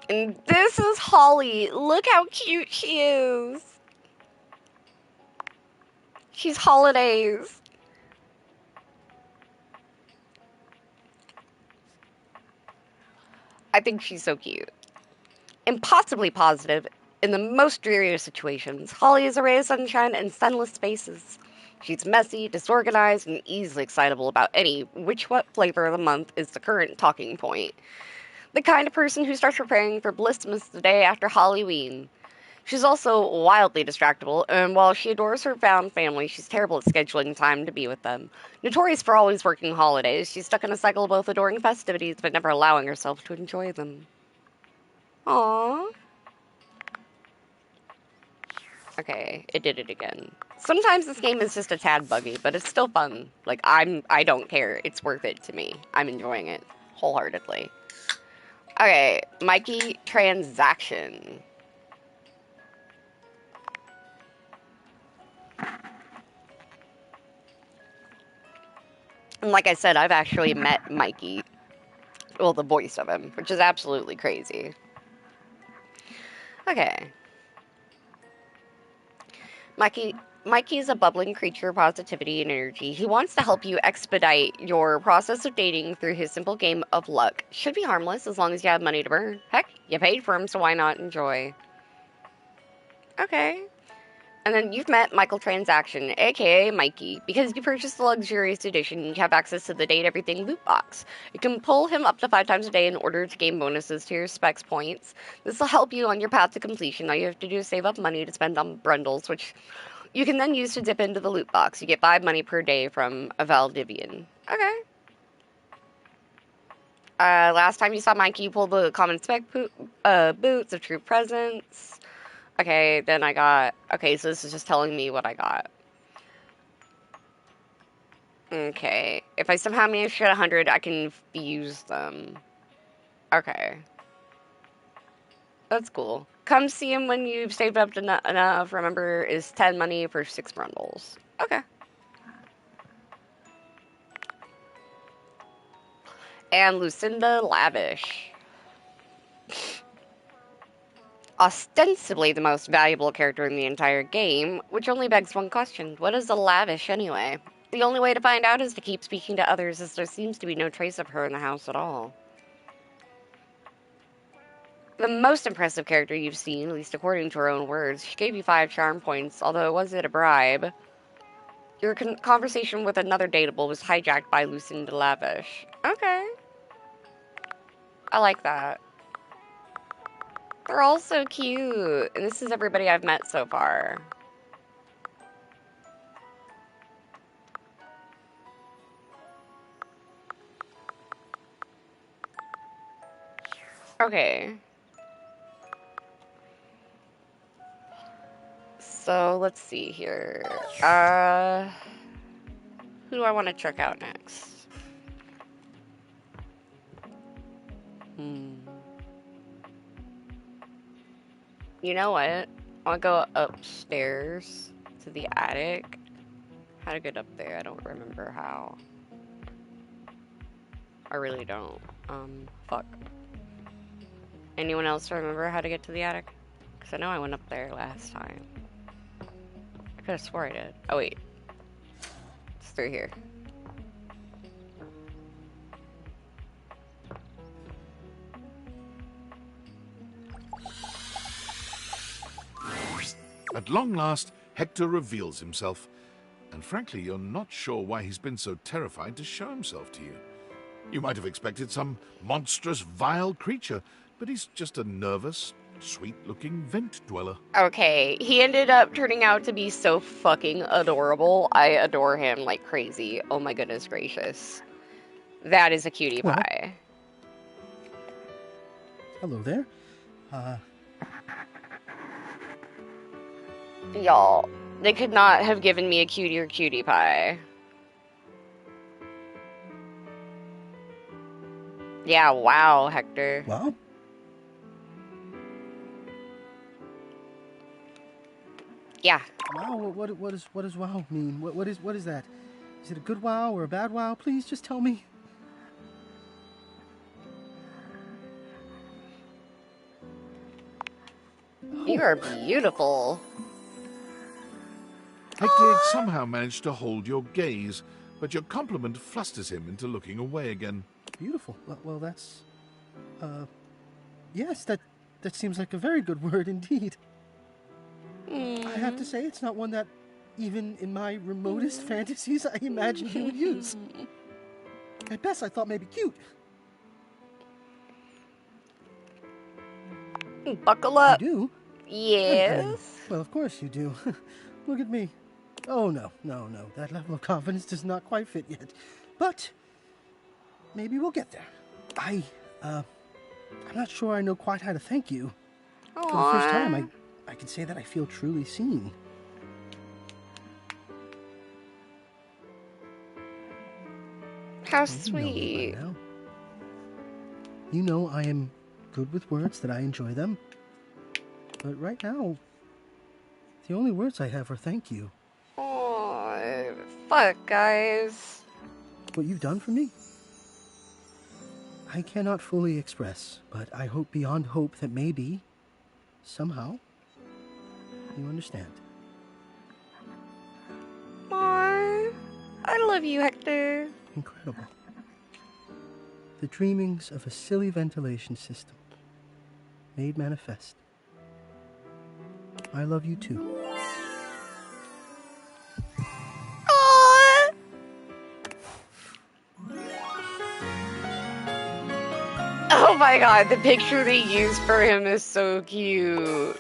And this is Holly. Look how cute she is. She's holidays. I think she's so cute. Impossibly positive in the most dreary of situations. Holly is a ray of sunshine in sunless spaces. She's messy, disorganized, and easily excitable about any what flavor of the month is the current talking point. The kind of person who starts preparing for Blissmas the day after Halloween. She's also wildly distractible, and while she adores her found family, she's terrible at scheduling time to be with them. Notorious for always working holidays, she's stuck in a cycle of both adoring festivities but never allowing herself to enjoy them. Aww. Okay, it did it again. Sometimes this game is just a tad buggy, but it's still fun. Like, I don't care. It's worth it to me. I'm enjoying it wholeheartedly. Okay, Mikey Transaction. And like I said, I've actually met Mikey. Well, the voice of him, which is absolutely crazy. Okay. Mikey's a bubbling creature of positivity and energy. He wants to help you expedite your process of dating through his simple game of luck. Should be harmless as long as you have money to burn. Heck, you paid for him, so why not enjoy? Okay. And then you've met Michael Transaction, aka Mikey. Because you purchased the luxurious edition, you have access to the Date Everything loot box. You can pull him up to 5 times a day in order to gain bonuses to your specs points. This will help you on your path to completion. All you have to do is save up money to spend on bundles, which you can then use to dip into the loot box. You get 5 money per day from a Valdivian. Okay. Last time you saw Mikey, you pulled the common spec boots of true presence. Okay, then I got... Okay, so this is just telling me what I got. Okay. If I somehow manage to get 100, I can use them. Okay. That's cool. Come see him when you've saved up enough. Remember, is 10 money for 6 bundles. Okay. And Lucinda Lavish. ostensibly the most valuable character in the entire game, which only begs one question. What is a lavish anyway? The only way to find out is to keep speaking to others, as there seems to be no trace of her in the house at all. The most impressive character you've seen, at least according to her own words. She gave you 5 charm points, although it wasn't a bribe. Your conversation with another dateable was hijacked by Lucinda Lavish. Okay. I like that. They're all so cute. And this is everybody I've met so far. Okay. So, let's see here. Who do I want to check out next? You know what? I'll go upstairs to the attic. How to get up there? I don't remember how. I really don't. Fuck. Anyone else remember how to get to the attic? Because I know I went up there last time. I could have swore I did. Oh, wait. It's through here. At long last, Hector reveals himself. And frankly, you're not sure why he's been so terrified to show himself to you. You might have expected some monstrous, vile creature, but he's just a nervous, sweet-looking vent dweller. Okay, he ended up turning out to be so fucking adorable. I adore him like crazy. Oh my goodness gracious. That is a cutie pie. Hello there. Y'all, they could not have given me a cutier cutie pie. Yeah, wow, Hector. Well? Yeah. Wow, what does wow mean? What is that? Is it a good wow or a bad wow? Please just tell me. You are beautiful. Hector somehow managed to hold your gaze, but your compliment flusters him into looking away again. Beautiful. Well, that's... Yes, that seems like a very good word indeed. I have to say, it's not one that, even in my remotest fantasies, I imagined you would use. At best, I thought maybe cute. Buckle up. You do? Yes. Well, of course you do. Look at me. Oh, no. That level of confidence does not quite fit yet. But maybe we'll get there. I'm not sure I know quite how to thank you. Aww. For the first time, I can say that I feel truly seen. How Well, sweet. You know I am good with words, that I enjoy them. But right now, the only words I have are thank you. Oh, fuck, guys. What you've done for me, I cannot fully express, but I hope beyond hope that maybe, somehow, you understand. Aww. I love you, Hector. Incredible. The dreamings of a silly ventilation system, made manifest. I love you too. Aww. Oh my god, the picture they used for him is so cute.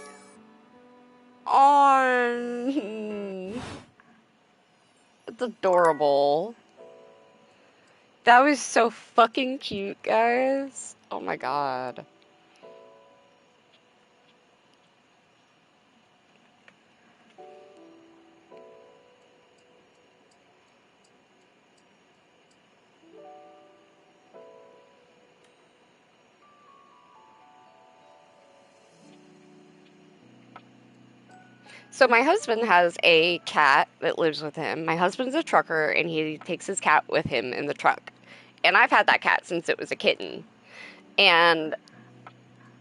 Aww. It's adorable. That was so fucking cute, guys. Oh my god. So my husband has a cat that lives with him. My husband's a trucker, and he takes his cat with him in the truck. And I've had that cat since it was a kitten. And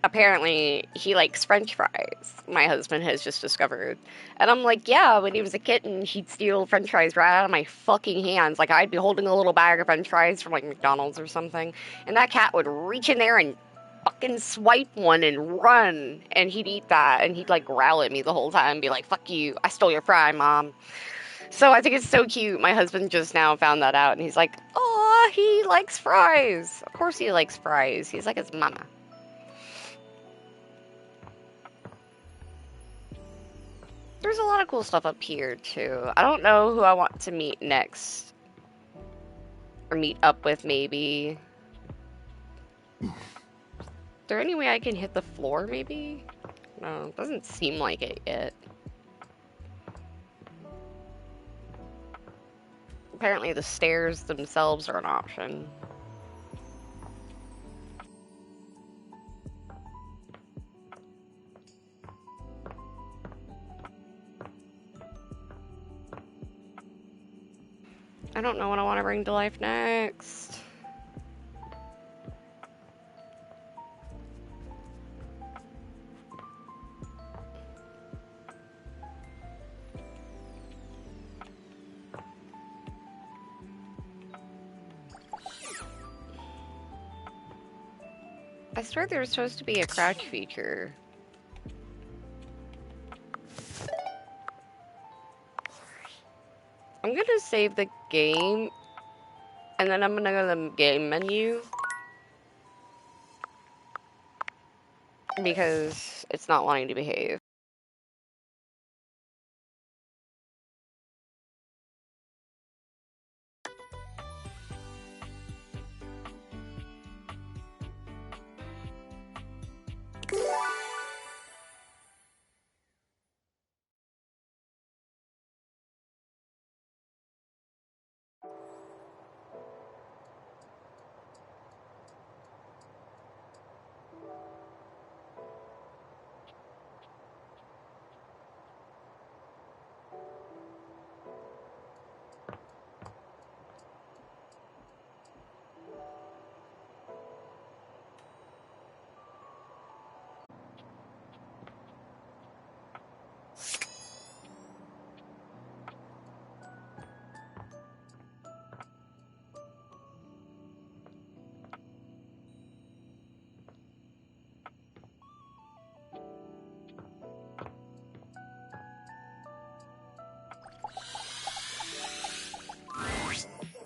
apparently he likes French fries. My husband has just discovered. And I'm like, yeah, when he was a kitten, he'd steal French fries right out of my fucking hands. Like, I'd be holding a little bag of French fries from, like, McDonald's or something, and that cat would reach in there and fucking swipe one and run, and he'd eat that, and he'd, like, growl at me the whole time and be like, fuck you, I stole your fry, Mom. So I think it's so cute. My husband just now found that out, and he's like, oh, he likes fries. Of course he likes fries. He's like his mama. There's a lot of cool stuff up here, too. I don't know who I want to meet next. Or meet up with, maybe. Is there any way I can hit the floor, maybe? No, it doesn't seem like it yet. Apparently the stairs themselves are an option. I don't know what I want to bring to life next. I swear there was supposed to be a crouch feature. I'm gonna save the game, and then I'm gonna go to the game menu, because it's not wanting to behave.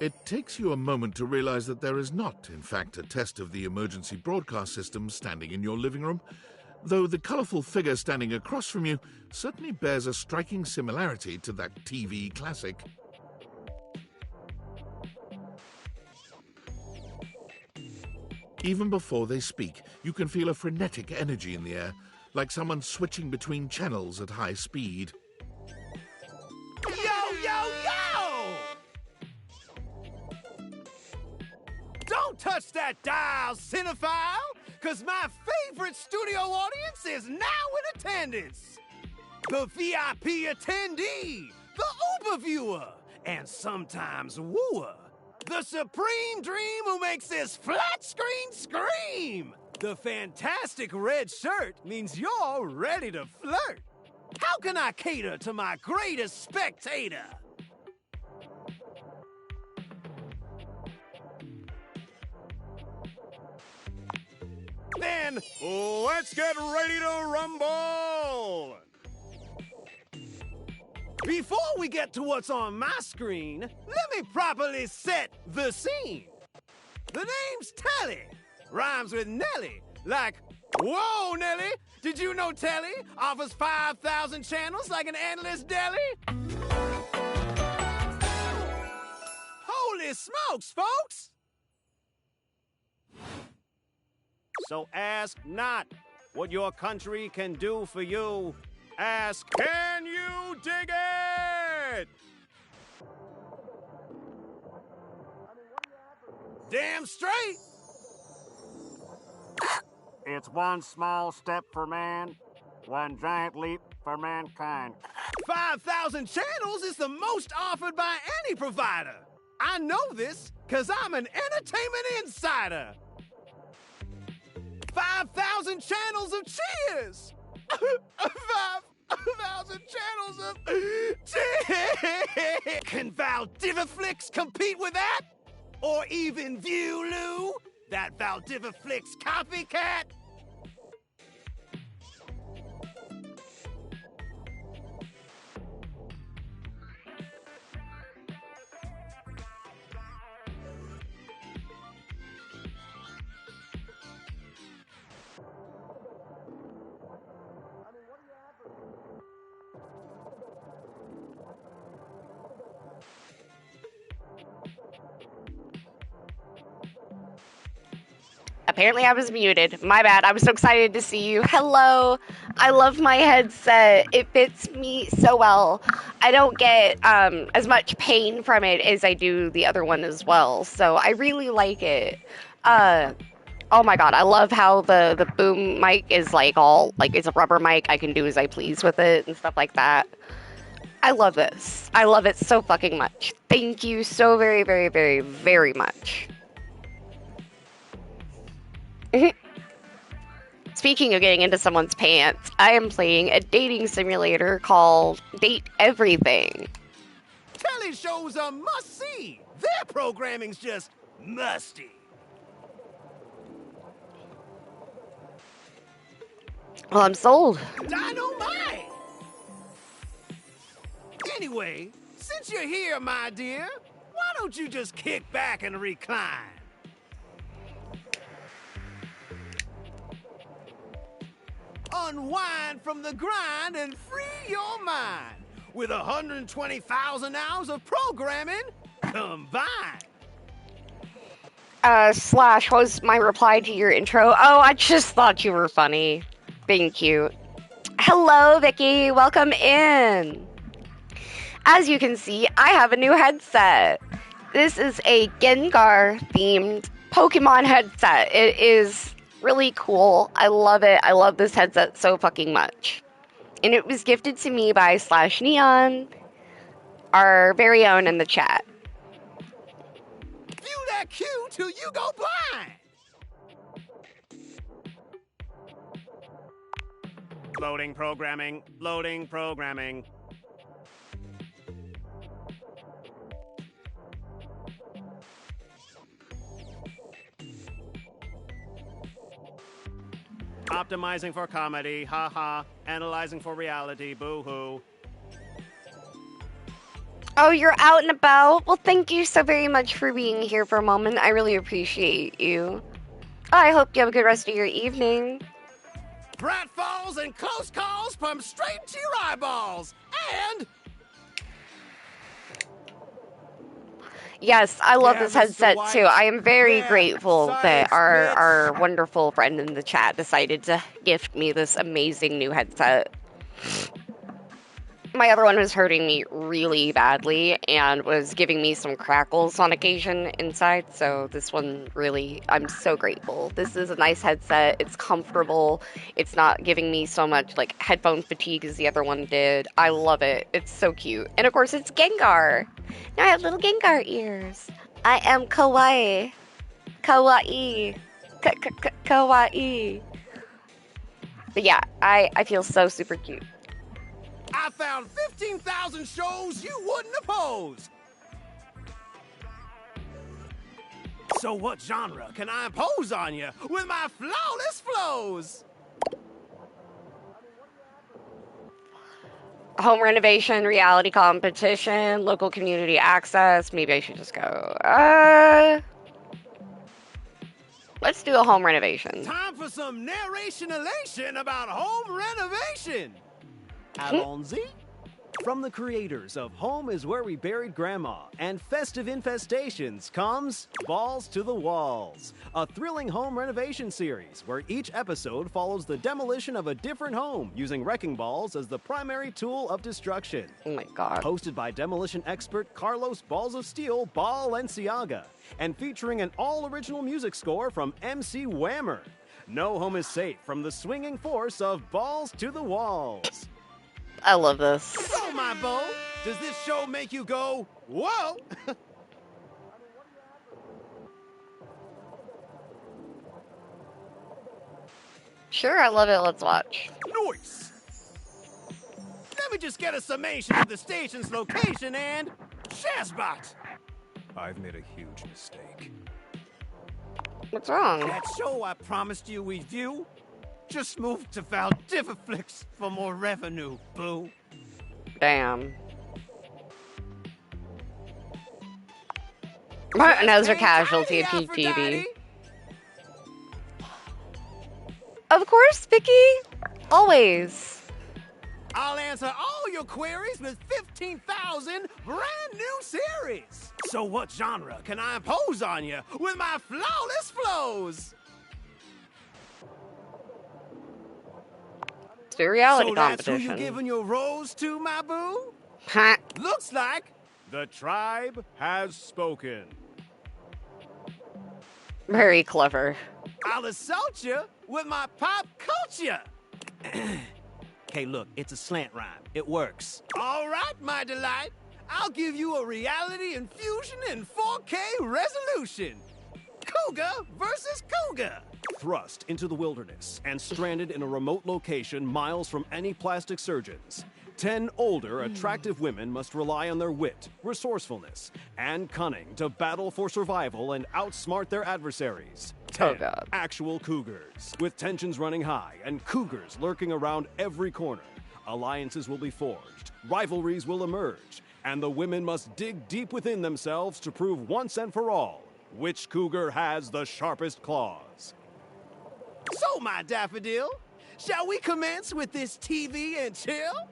It takes you a moment to realize that there is not, in fact, a test of the emergency broadcast system standing in your living room, though the colourful figure standing across from you certainly bears a striking similarity to that TV classic. Even before they speak, you can feel a frenetic energy in the air, like someone switching between channels at high speed. Yo, yo, yo! Don't touch that dial, cinephile, because my favorite studio audience is now in attendance. The VIP attendee, the Uber viewer, and sometimes wooer. The supreme dream who makes this flat screen scream. The fantastic red shirt means you're ready to flirt. How can I cater to my greatest spectator? Then let's get ready to rumble! Before we get to what's on my screen, let me properly set the scene. The name's Telly. Rhymes with Nelly. Like, whoa, Nelly! Did you know Telly offers 5,000 channels like an endless deli? Holy smokes, folks! So ask not what your country can do for you. Ask, Can you dig it? damn straight! It's one small step for man, one giant leap for mankind. 5,000 channels is the most offered by any provider. I know this because I'm an entertainment insider. 5,000 channels of cheers! 5,000 channels of cheers! Can Valdiviflix compete with that? Or even Viewloo? That Valdiviflix copycat? Apparently I was muted. My bad. I was so excited to see you. Hello. I love my headset. It fits me so well. I don't get as much pain from it as I do the other one as well. So I really like it. Oh my god, I love how the boom mic is like all like it's a rubber mic. I can do as I please with it and stuff like that. I love this. I love it so fucking much. Thank you so very, very, very, very much. Speaking of getting into someone's pants, I am playing a dating simulator called Date Everything. Telly shows are must-see. Their programming's just musty. Well, I'm sold. Dynamite! Anyway, since you're here, my dear, why don't you just kick back and recline? Unwind from the grind and free your mind with 120,000 hours of programming combined. Slash, what was my reply to your intro? Oh, I just thought you were funny. Being cute. Hello, Vicky. Welcome in. As you can see, I have a new headset. This is a Gengar-themed Pokemon headset. It is really cool. I love it. I love this headset so fucking much. And it was gifted to me by Slash Neon, our very own in the chat. View that cue till you go blind. Loading programming. Loading programming. Optimizing for comedy, haha. Analyzing for reality, boo-hoo. Oh, you're out and about? Well, thank you so very much for being here for a moment. I really appreciate you. I hope you have a good rest of your evening. Pratfalls and close calls from straight to your eyeballs. And... Yes, I love Yeah, this Mr. headset White. too. I am very Yeah, grateful that Science, our bitch. wonderful friend in the chat decided to gift me this amazing new headset. My other one was hurting me really badly and was giving me some crackles on occasion inside, so this one really, I'm so grateful. This is a nice headset, it's comfortable, it's not giving me so much like headphone fatigue as the other one did. I love it, it's so cute. And of course it's Gengar! Now I have little Gengar ears. I am kawaii. Kawaii. Kawaii. But yeah, I feel so super cute. I found 15,000 shows you wouldn't oppose. So what genre can I impose on you with my flawless flows? Home renovation, reality competition, local community access. Maybe I should just go. Let's do a home renovation. Time for some narration elation about home renovation. Allons-y. From the creators of Home is Where We Buried Grandma and Festive Infestations comes Balls to the Walls, a thrilling home renovation series where each episode follows the demolition of a different home using wrecking balls as the primary tool of destruction. Oh my god. Hosted by demolition expert Carlos Balls of Steel Balenciaga and featuring an all-original music score from MC Whammer. No home is safe from the swinging force of Balls to the Walls. I love this. So, my beau, does this show make you go, whoa? Sure, I love it. Let's watch. Nice! Let me just get a summation of the station's location and... Shazbot! I've made a huge mistake. What's wrong? That show I promised you we'd view just moved to Valdiviflix for more revenue, boo. Damn. Martin has a casualty of PTV. Of course, Vicky. Always. I'll answer all your queries with 15,000 brand new series. So what genre can I impose on you with my flawless flows? It's a reality so that's competition. who you giving your rose to, my boo? Huh. Looks like the tribe has spoken. Very clever. I'll assault you with my pop culture. Hey, look, it's a slant rhyme. It works. All right, my delight. I'll give you a reality infusion in 4K resolution. Cougar versus Cougar. Thrust into the wilderness and stranded in a remote location miles from any plastic surgeons. 10 older, attractive women must rely on their wit, resourcefulness, and cunning to battle for survival and outsmart their adversaries. 10 God. actual cougars, with tensions running high and cougars lurking around every corner. Alliances will be forged, rivalries will emerge, and the women must dig deep within themselves to prove once and for all which cougar has the sharpest claws. So, my daffodil, shall we commence with this TV and chill?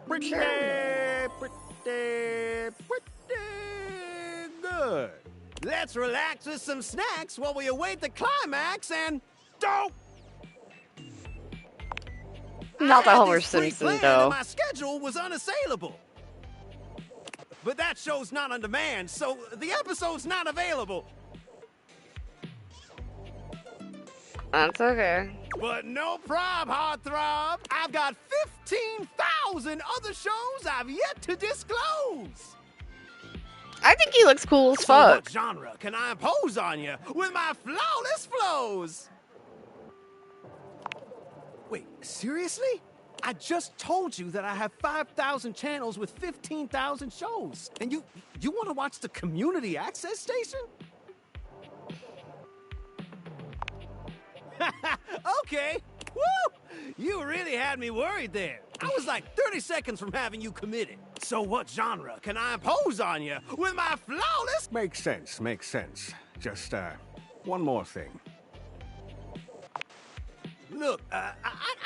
Pretty good. Let's relax with some snacks while we await the climax and don't. Not the I had Homer this Simpson, pre-planned though. and my schedule was unassailable. But that show's not on demand, so the episode's not available. That's okay. But no prob, heartthrob. I've got 15,000 other shows I've yet to disclose. I think he looks cool as So what fuck. genre can I impose on you with my flawless flows? Wait, seriously? I just told you that I have 5,000 channels with 15,000 shows. And you want to watch the community access station? Okay. Woo! You really had me worried there. I was like 30 seconds from having you committed. So what genre can I impose on you with my flawless... Makes sense. Just, one more thing. Look, I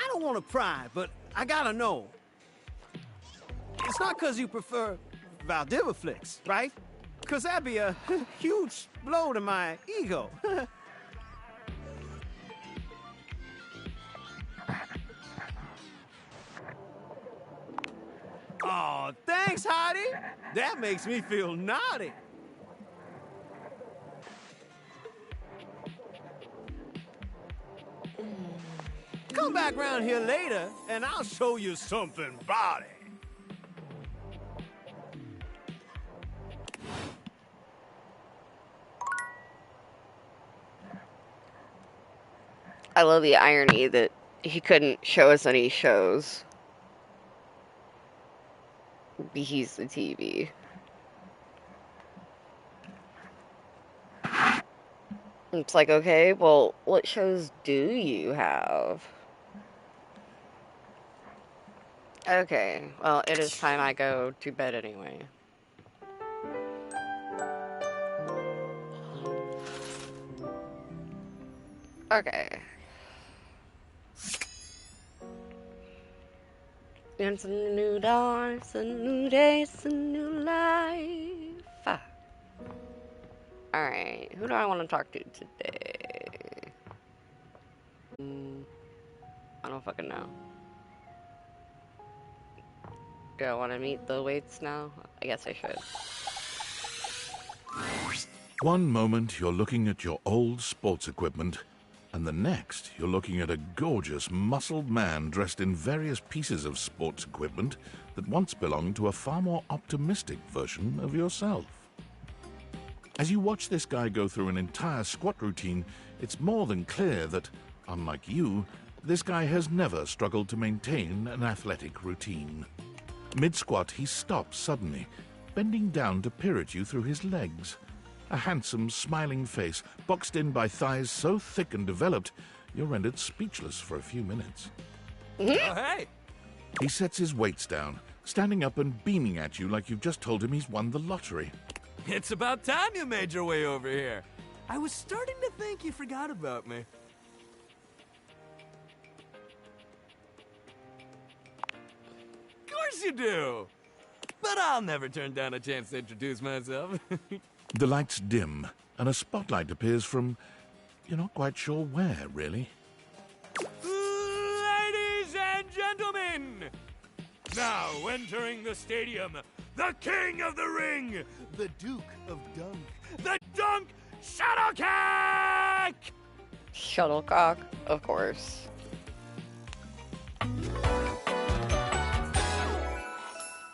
don't want to pry, but I gotta know. It's not because you prefer Valdiviflix, right? Because that'd be a huge blow to my ego. Oh, thanks, Hottie. That makes me feel naughty. Come back round here later, and I'll show you something body. I love the irony that he couldn't show us any shows. He's the TV. It's like, okay, well, what shows do you have? Okay, well, it is time I go to bed anyway. Okay. It's a new dawn, it's a new day, it's a new life. Alright, who do I want to talk to today? I don't fucking know. Do I want to meet the weights now? I guess I should. One moment you're looking at your old sports equipment, and the next you're looking at a gorgeous, muscled man dressed in various pieces of sports equipment that once belonged to a far more optimistic version of yourself. As you watch this guy go through an entire squat routine, it's more than clear that, unlike you, this guy has never struggled to maintain an athletic routine. Mid-squat, he stops suddenly, bending down to peer at you through his legs. A handsome, smiling face, boxed in by thighs so thick and developed, you're rendered speechless for a few minutes. Oh, hey! He sets his weights down, standing up and beaming at you like you've just told him he's won the lottery. It's about time you made your way over here. I was starting to think you forgot about me. Of course you do! But I'll never turn down a chance to introduce myself. The lights dim, and a spotlight appears from... you're not quite sure where, really. Ladies and gentlemen, now entering the stadium, the King of the Ring, The Duke of Dunk. the Dunk Shuttlecock! Shuttlecock, of course.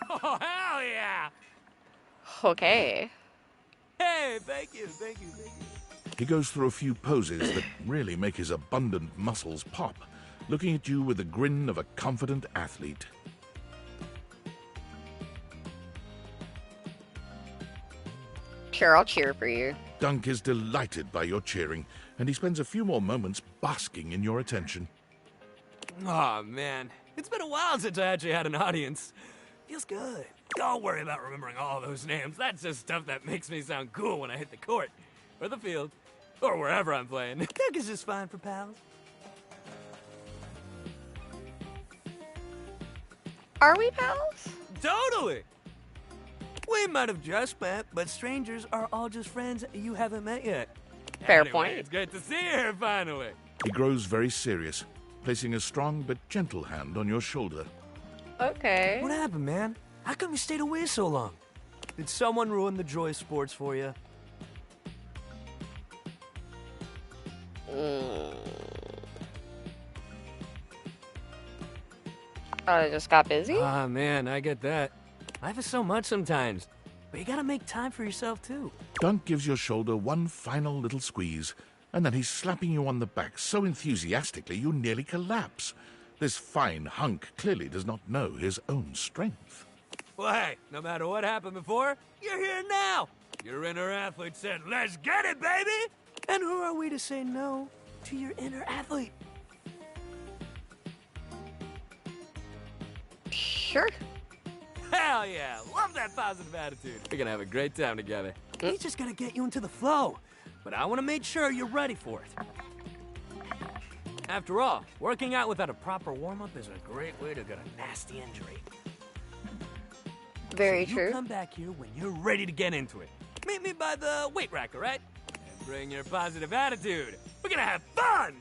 Oh, hell yeah! Okay. Hey, thank you, thank you, thank you. He goes through a few poses that really make his abundant muscles pop, looking at you with the grin of a confident athlete. Sure, I'll cheer for you. Dunk is delighted by your cheering, and he spends a few more moments basking in your attention. Aw, man. It's been a while since I actually had an audience. Feels good. Don't worry about remembering all those names. That's just stuff that makes me sound cool when I hit the court, or the field, or wherever I'm playing. Dunk is just fine for pals. Are we pals? Totally! We might have just met, but strangers are all just friends you haven't met yet. Fair Anyway, point. It's great to see you here finally. He grows very serious, placing a strong but gentle hand on your shoulder. Okay. What happened, man? How come you stayed away so long? Did someone ruin the joy of sports for you? I just got busy? Ah, man, I get that. Life is so much sometimes, but you gotta make time for yourself, too. Dunk gives your shoulder one final little squeeze, and then he's slapping you on the back so enthusiastically you nearly collapse. This fine hunk clearly does not know his own strength. Well, hey, no matter what happened before, you're here now. Your inner athlete said, let's get it, baby! And who are we to say no to your inner athlete? Sure. Hell yeah, love that positive attitude. We're gonna have a great time together. He's just gonna get you into the flow, but I wanna make sure you're ready for it. After all, working out without a proper warm-up is a great way to get a nasty injury. Very So true. you come back here when you're ready to get into it. Meet me by the weight rack, all right? And bring your positive attitude. We're gonna have fun!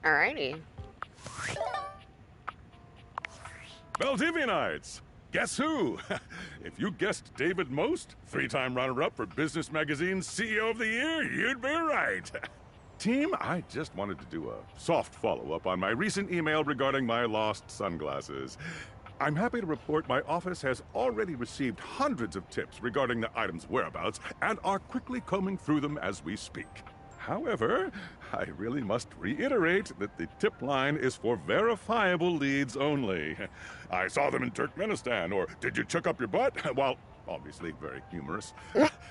Alrighty. Valdivianites! Guess who? If you guessed David Most, 3-time runner-up for Business Magazine's CEO of the Year, you'd be right. Team, I just wanted to do a soft follow-up on my recent email regarding my lost sunglasses. I'm happy to report my office has already received hundreds of tips regarding the item's whereabouts and are quickly combing through them as we speak. However, I really must reiterate that the tip line is for verifiable leads only. I saw them in Turkmenistan, or did you check up your butt? While obviously very humorous,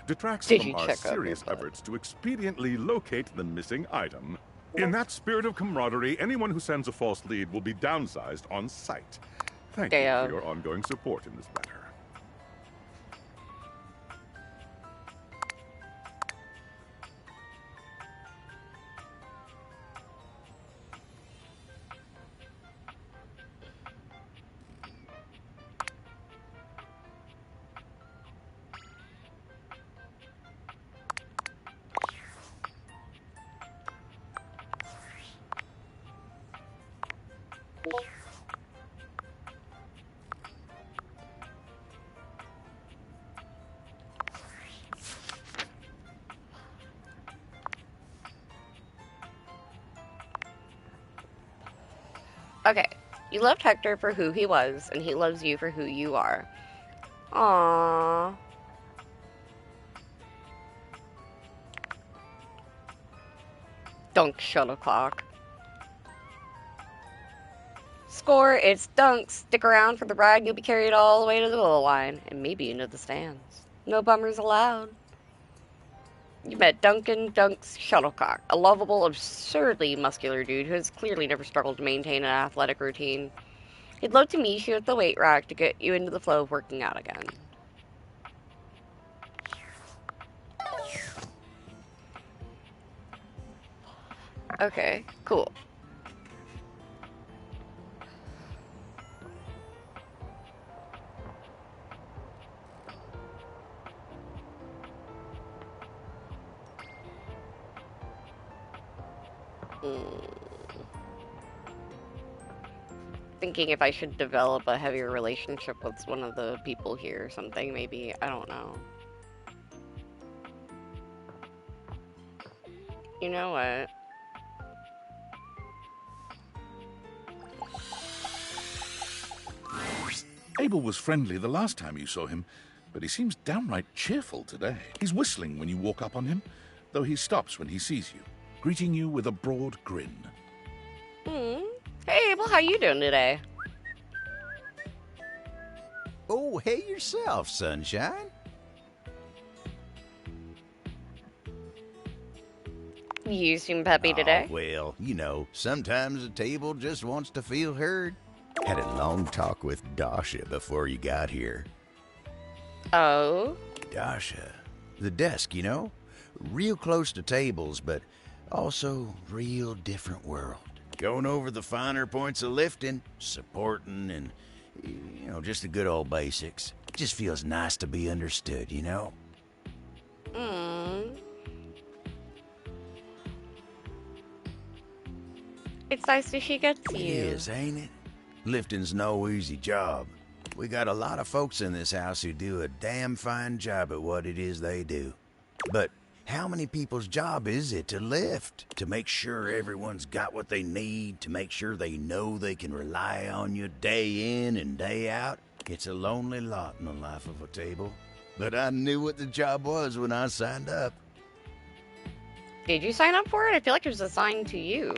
detracts Did from you our check up your serious butt? efforts to expediently locate the missing item. In that spirit of camaraderie, anyone who sends a false lead will be downsized on sight. Thank you Damn. for your ongoing support in this matter. Okay. You loved Hector for who he was, and he loves you for who you are. Aww. Dunk shuttlecock. Score, it's dunks. Stick around for the ride and you'll be carried all the way to the goal line. And maybe into the stands. No bummers allowed. You met Duncan Dunks Shuttlecock, a lovable, absurdly muscular dude who has clearly never struggled to maintain an athletic routine. He'd love to meet you at the weight rack to get you into the flow of working out again. Okay, cool. Thinking if I should develop a heavier relationship with one of the people here or something, maybe. I don't know. You know what? Abel was friendly the last time you saw him, but he seems downright cheerful today. He's whistling when you walk up on him, though he stops when he sees you, greeting you with a broad grin. Hey, Abel, how you doing today? Oh, hey yourself, sunshine. You seem peppy today. Well, you know, sometimes a table just wants to feel heard. Had a long talk with Dasha before you got here. Oh? Dasha. The desk, you know? Real close to tables, but also real different world. Going over the finer points of lifting, supporting, and, you know, just the good old basics. Just feels nice to be understood, you know? It's nice that she gets you. It is, ain't it? Lifting's no easy job. We got a lot of folks in this house who do a damn fine job at what it is they do. But how many people's job is it to lift? To make sure everyone's got what they need? To make sure they know they can rely on you day in and day out? It's a lonely lot in the life of a table. But I knew what the job was when I signed up. Did you sign up for it? I feel like it was assigned to you.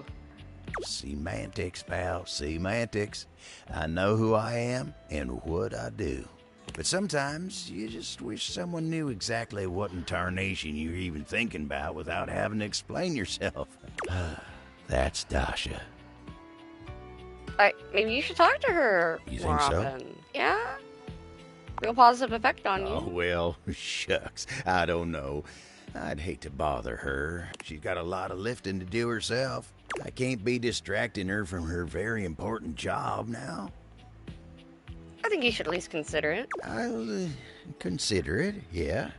Semantics, pal, semantics. I know who I am and what I do. But sometimes you just wish someone knew exactly what in tarnation you're even thinking about without having to explain yourself. That's Dasha. Maybe you should talk to her You more think so? often. Yeah? Real positive effect on Oh, you. well, shucks. I don't know. I'd hate to bother her. She's got a lot of lifting to do herself. I can't be distracting her from her very important job now. I think you should at least consider it. I'll consider it, yeah.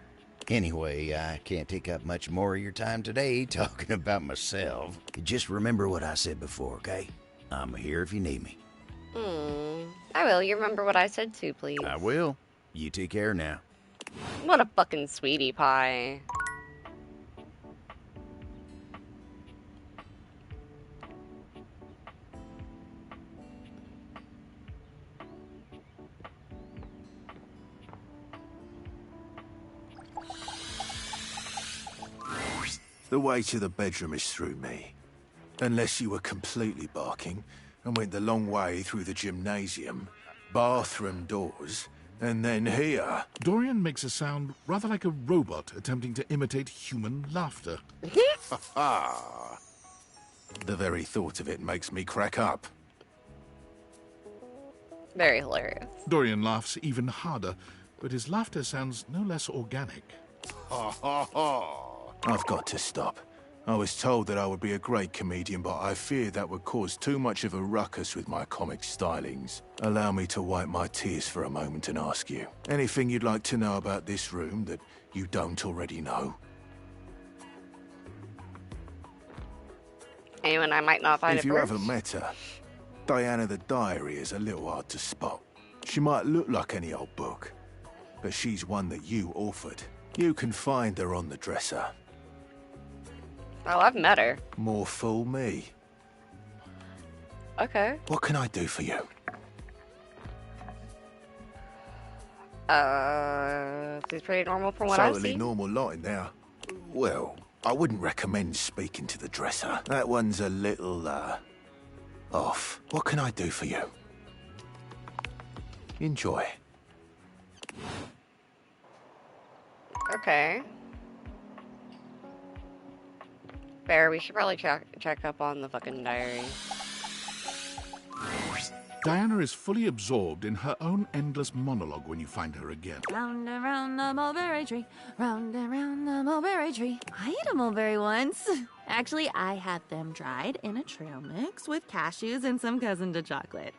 Anyway, I can't take up much more of your time today talking about myself. Just remember what I said before, okay? I'm here if you need me. I will. You remember what I said too, please. I will. You take care now. What a fucking sweetie pie. The way to the bedroom is through me. Unless you were completely barking and went the long way through the gymnasium, bathroom doors, and then here. Dorian makes a sound rather like a robot attempting to imitate human laughter. The very thought of it makes me crack up. Very hilarious. Dorian laughs even harder, but his laughter sounds no less organic. Ha ha ha! I've got to stop. I was told that I would be a great comedian, but I fear that would cause too much of a ruckus with my comic stylings. Allow me to wipe my tears for a moment and ask you, anything you'd like to know about this room that you don't already know? Anyone I might not find If it you first? haven't met her, Diana the Diary is a little hard to spot. She might look like any old book, but she's one that you authored. You can find her on the dresser. Oh, I've met her. More fool me. Okay. What can I do for you? Seems pretty normal from what I've Totally seen. normal lot in there. Well, I wouldn't recommend speaking to the dresser. That one's a little, off. What can I do for you? Enjoy. Okay. Fair, we should probably check up on the fucking diary. Diana is fully absorbed in her own endless monologue when you find her again. Round and round the mulberry tree, round and round the mulberry tree. I ate a mulberry once. Actually, I had them dried in a trail mix with cashews and some cousin to chocolate.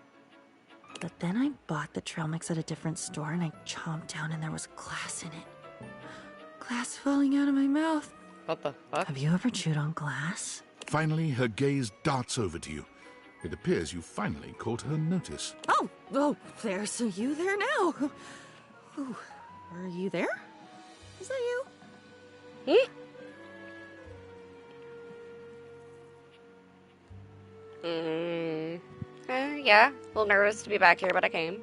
But then I bought the trail mix at a different store and I chomped down and there was glass in it. Glass falling out of my mouth. What the fuck? Have you ever chewed on glass? Finally, her gaze darts over to you. It appears you finally caught her notice. Oh, there's you there now. Ooh, are you there? Is that you? Yeah, a little nervous to be back here, but I came.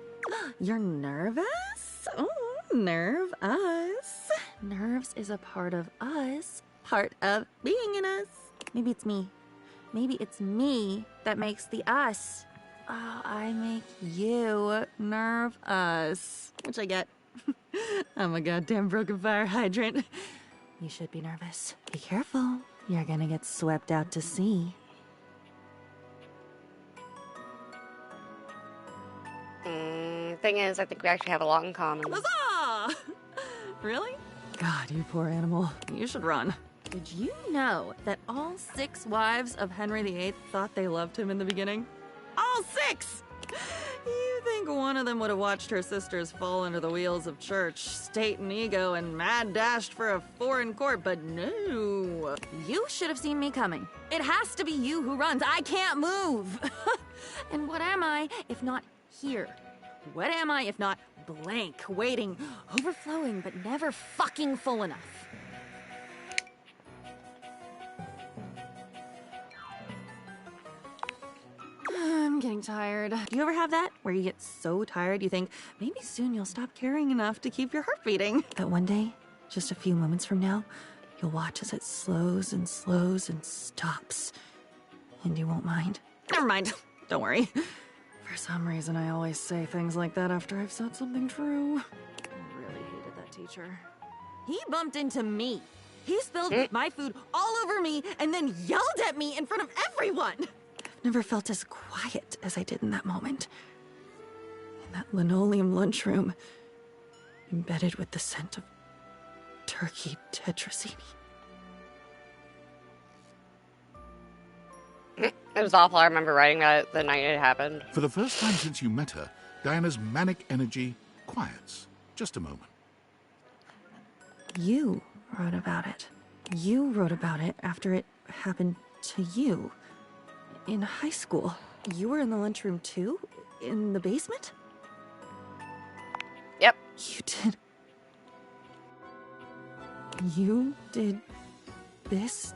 You're nervous? Oh, nerve us. Nerves is a part of us, part of being in us. Maybe it's me. Maybe it's me that makes the us. Oh, I make you nerve us. Which I get. I'm a goddamn broken fire hydrant. You should be nervous. Be careful. You're gonna get swept out to sea. Thing is, I think we actually have a lot in common. Huzzah! Really? God, you poor animal. You should run. Did you know that all 6 wives of Henry VIII thought they loved him in the beginning? All 6! You think one of them would have watched her sisters fall under the wheels of church, state and ego, and mad dashed for a foreign court, but no. You should have seen me coming. It has to be you who runs. I can't move. And what am I if not here? What am I if not blank, waiting, overflowing, but never fucking full enough? I'm getting tired. Do you ever have that? Where you get so tired you think, maybe soon you'll stop caring enough to keep your heart beating. But one day, just a few moments from now, you'll watch as it slows and slows and stops. And you won't mind. Never mind. Don't worry. For some reason, I always say things like that after I've said something true. I really hated that teacher. He bumped into me. He spilled my food all over me and then yelled at me in front of everyone. I've never felt as quiet as I did in that moment. In that linoleum lunchroom, embedded with the scent of turkey tetrazzini. It was awful. I remember writing that the night it happened. For the first time since you met her, Diana's manic energy quiets. Just a moment. You wrote about it. You wrote about it after it happened to you. In high school. You were in the lunchroom too? In the basement? Yep. You did this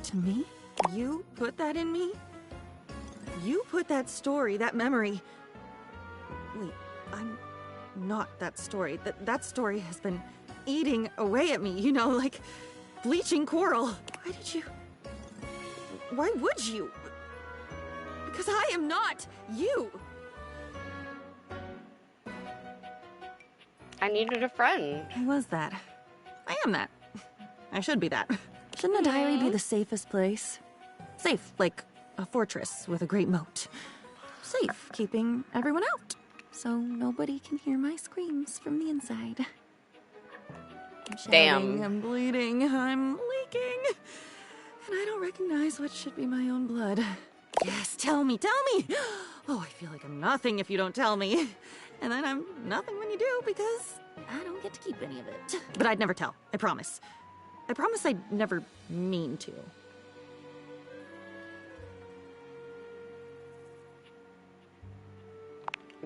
to me? You put that in me? You put that story, that memory... Wait, I'm not that story. That story has been eating away at me, you know, like bleaching coral. Why did you... Why would you? Because I am not you. I needed a friend. I was that. I am that. I should be that. Shouldn't a diary be the safest place? Safe, like a fortress with a great moat. Safe, keeping everyone out, so nobody can hear my screams from the inside. I'm shouting, Damn. I'm bleeding, I'm leaking, and I don't recognize what should be my own blood. Yes, tell me, tell me! Oh, I feel like I'm nothing if you don't tell me. And then I'm nothing when you do, because I don't get to keep any of it. But I'd never tell, I promise. I promise I'd never mean to.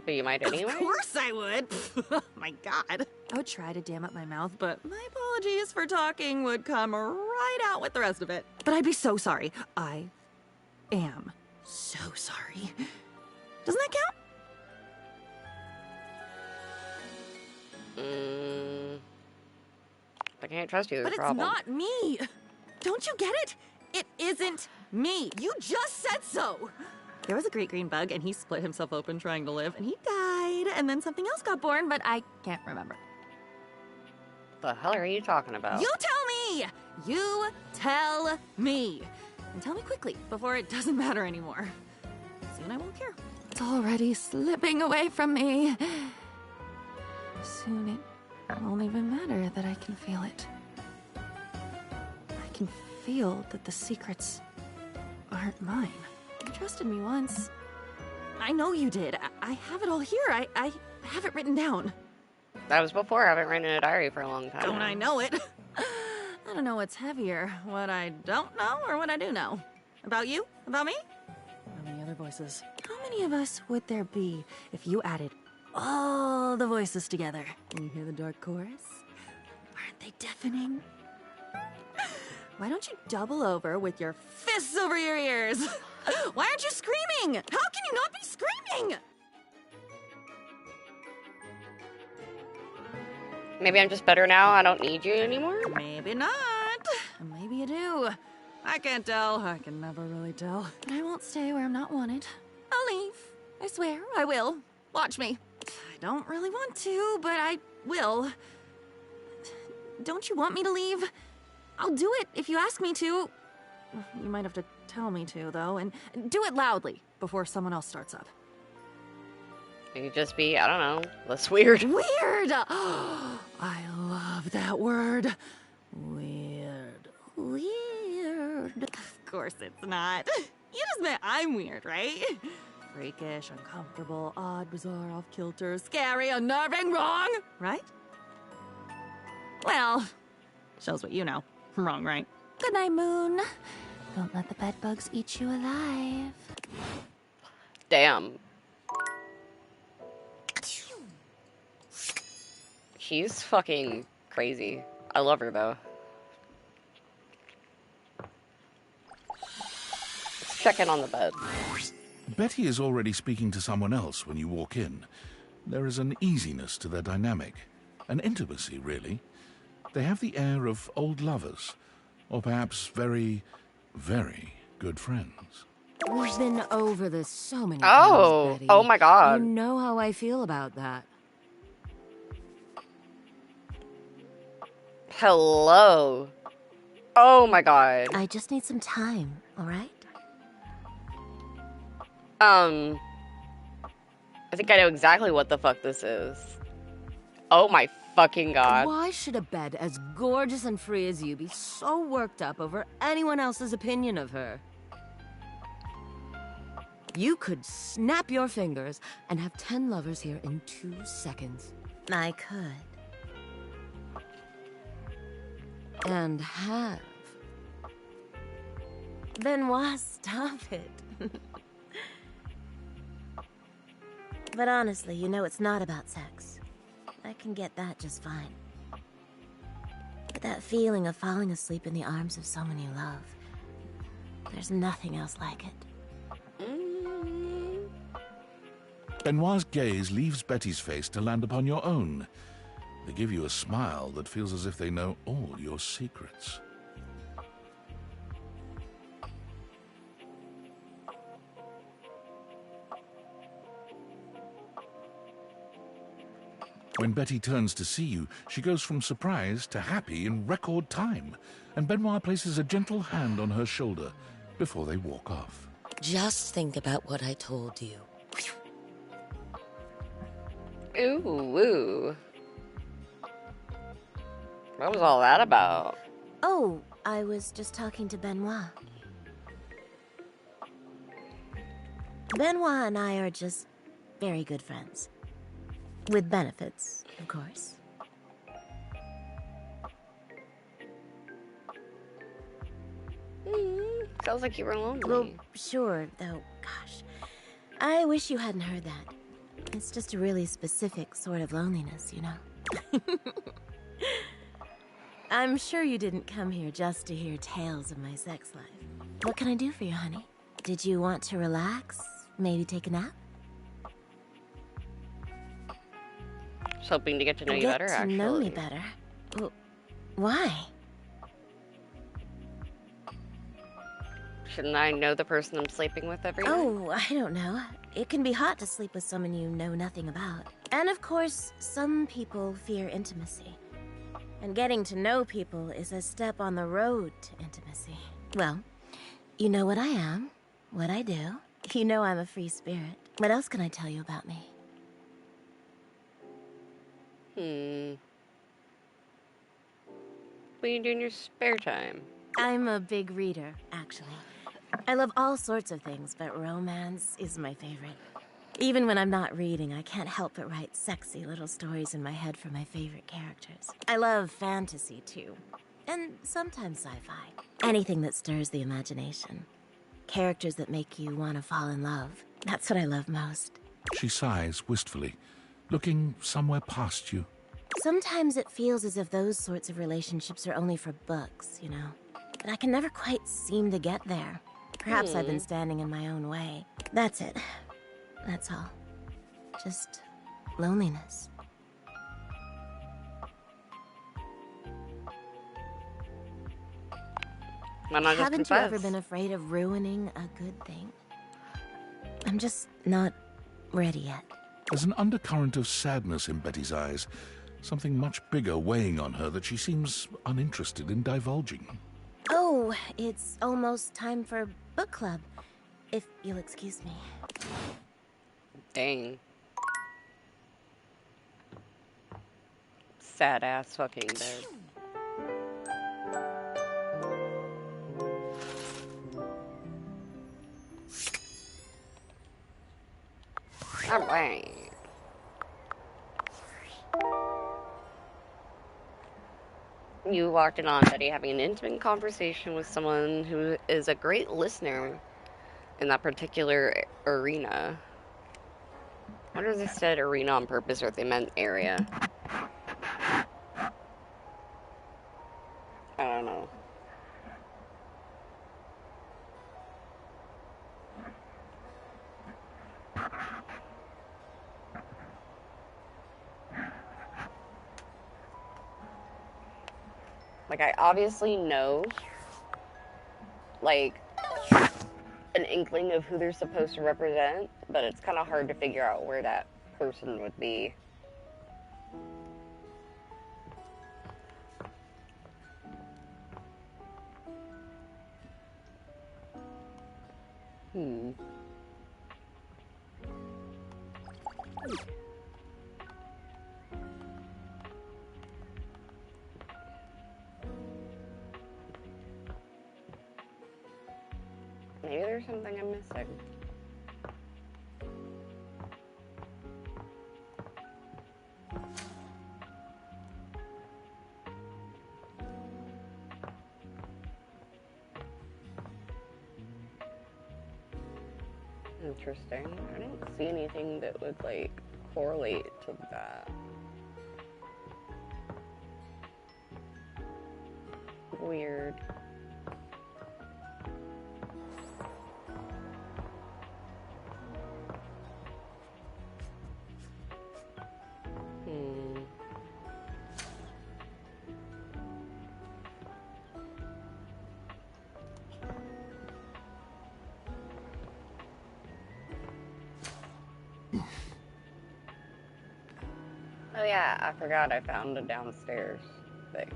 But you might anyway? Of course I would! Oh my god. I would try to dam up my mouth, but my apologies for talking would come right out with the rest of it. But I'd be so sorry. I am so sorry. Doesn't that count? I can't trust you. But it's not me. Don't you get it? It isn't me. You just said so. There was a great green bug, and he split himself open trying to live, and he died. And then something else got born, but I can't remember. The hell are you talking about? You tell me! You tell me! And tell me quickly, before it doesn't matter anymore. Soon I won't care. It's already slipping away from me. Soon it won't even matter that I can feel it. I can feel that the secrets aren't mine. You trusted me once. I know you did. I have it all here. I have it written down. That was before. I haven't written in a diary for a long time. Don't I know it? I don't know what's heavier, what I don't know or what I do know. About you? About me? How many other voices? How many of us would there be if you added all the voices together? Can you hear the dark chorus? Aren't they deafening? Why don't you double over with your fists over your ears? Why aren't you screaming? How can you not be screaming? Maybe I'm just better now. I don't need you anymore? Maybe not. Maybe you do. I can't tell. I can never really tell. But I won't stay where I'm not wanted. I'll leave. I swear, I will. Watch me. I don't really want to, but I will. Don't you want me to leave? I'll do it if you ask me to. You might have to tell me to, though, and do it loudly before someone else starts up. You could just be, I don't know, less weird. Weird! I love that word. Weird. Weird. Of course it's not. You just meant I'm weird, right? Freakish, uncomfortable, odd, bizarre, off-kilter, scary, unnerving, wrong, right? Well, shows what you know. Wrong, right? Good night, Moon. Don't let the bedbugs eat you alive. Damn. She's fucking crazy. I love her, though. Let's check in on the bed. Betty is already speaking to someone else when you walk in. There is an easiness to their dynamic. An intimacy, really. They have the air of old lovers. Or perhaps very, very good friends. We've been over this so many Oh, times, Betty. oh my God. You know how I feel about that. Hello. Oh my God. I just need some time, all right? I think I know exactly what the fuck this is. Oh my fucking God. Why should a bed as gorgeous and free as you be so worked up over anyone else's opinion of her? You could snap your fingers and have 10 lovers here in 2 seconds. I could. And have. Benoit, stop it. But honestly, you know it's not about sex. I can get that just fine. But that feeling of falling asleep in the arms of someone you love, there's nothing else like it. Benoit's gaze leaves Betty's face to land upon your own. They give you a smile that feels as if they know all your secrets. When Betty turns to see you, she goes from surprise to happy in record time, and Benoit places a gentle hand on her shoulder before they walk off. Just think about what I told you. Ooh, woo. What was all that about? Oh, I was just talking to Benoit. Benoit and I are just very good friends. With benefits, of course. Sounds like you were lonely. Well, sure, though, gosh. I wish you hadn't heard that. It's just a really specific sort of loneliness, you know? I'm sure you didn't come here just to hear tales of my sex life. What can I do for you, honey? Did you want to relax? Maybe take a nap? Just hoping to get to know you Get better, to actually. know me better? Why? Shouldn't I know the person I'm sleeping with every night? Oh, I don't know. It can be hot to sleep with someone you know nothing about. And of course, some people fear intimacy. And getting to know people is a step on the road to intimacy. Well, you know what I am, what I do. You know I'm a free spirit. What else can I tell you about me? What do you do in your spare time? I'm a big reader, actually. I love all sorts of things, but romance is my favorite. Even when I'm not reading, I can't help but write sexy little stories in my head for my favorite characters. I love fantasy, too. And sometimes sci-fi. Anything that stirs the imagination. Characters that make you want to fall in love. That's what I love most. She sighs wistfully, looking somewhere past you. Sometimes it feels as if those sorts of relationships are only for books, you know? But I can never quite seem to get there. Perhaps I've been standing in my own way. That's it. That's all. Just loneliness. Why not just Haven't you ever confess? been afraid of ruining a good thing? I'm just not ready yet. There's an undercurrent of sadness in Betty's eyes, something much bigger weighing on her that she seems uninterested in divulging. Oh, it's almost time for book club, if you'll excuse me. Dang. Sad ass fucking bed. Alright. You walked in on Betty having an intimate conversation with someone who is a great listener in that particular arena. I wonder if they said arena on purpose or if they meant area. I don't know. Like, I obviously know, like, an inkling of who they're supposed to represent, but it's kind of hard to figure out where that person would be. Maybe there's something I'm missing. Interesting. I don't see anything that would, like, correlate to that. Weird. Oh yeah, I forgot I found a downstairs thing.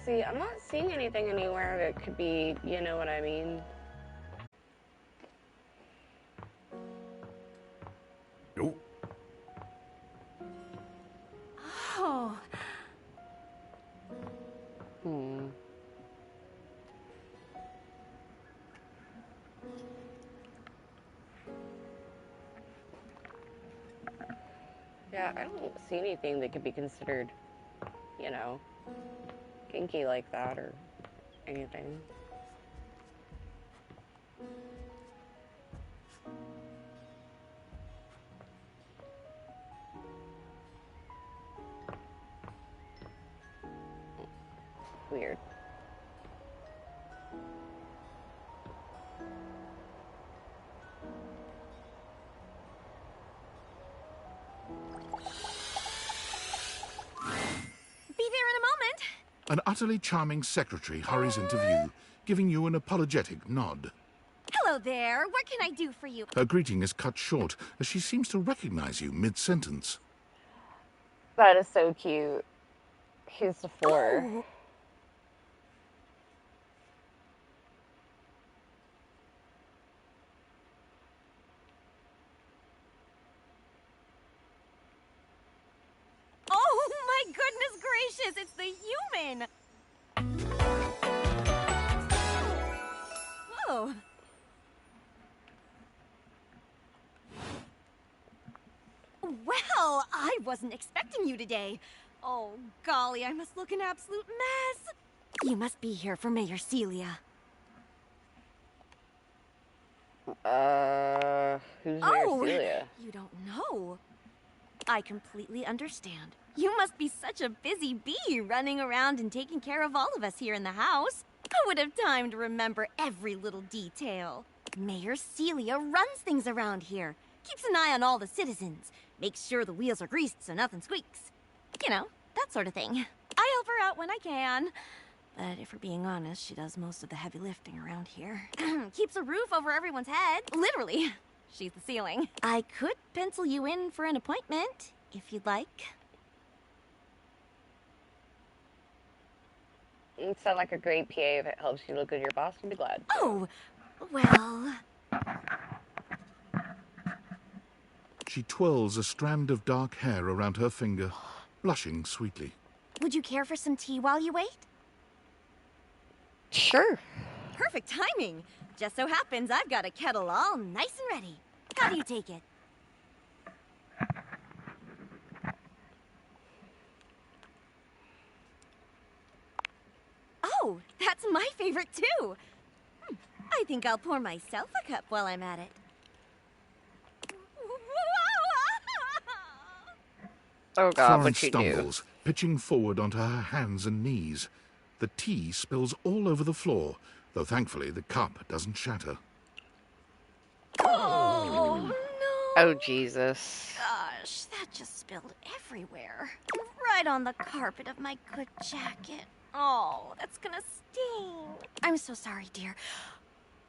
See, I'm not seeing anything anywhere that could be, you know what I mean? Nope. Oh. Yeah, I don't see anything that could be considered, you know, kinky like that or anything. Weird. Be there in a moment. An utterly charming secretary hurries into view, giving you an apologetic nod. Hello there. What can I do for you? Her greeting is cut short as she seems to recognize you mid-sentence. That is so cute. Here's the floor. Oh. Oh my goodness gracious, it's the human! Whoa. Well, I wasn't expecting you today. Oh, golly, I must look an absolute mess. You must be here for Mayor Celia. Who's Mayor Celia? You don't know. I completely understand. You must be such a busy bee running around and taking care of all of us here in the house. I would have time to remember every little detail. Mayor Celia runs things around here, keeps an eye on all the citizens, makes sure the wheels are greased so nothing squeaks. You know, that sort of thing. I help her out when I can. But if we're being honest, she does most of the heavy lifting around here. Keeps a roof over everyone's head. Literally. She's the ceiling. I could pencil you in for an appointment, if you'd like. You sound like a great PA. If it helps you look good, your boss will be glad. Oh, well... She twirls a strand of dark hair around her finger, blushing sweetly. Would you care for some tea while you wait? Sure. Perfect timing. Just so happens I've got a kettle all nice and ready. How do you take it? Oh, that's my favorite too. I think I'll pour myself a cup while I'm at it. Oh God, Florence what'd you do? stumbles, pitching forward onto her hands and knees. The tea spills all over the floor, though thankfully the cup doesn't shatter. Oh, no. Oh, Jesus. Gosh, that just spilled everywhere. Right on the carpet of my good jacket. Oh, that's gonna sting. I'm so sorry, dear.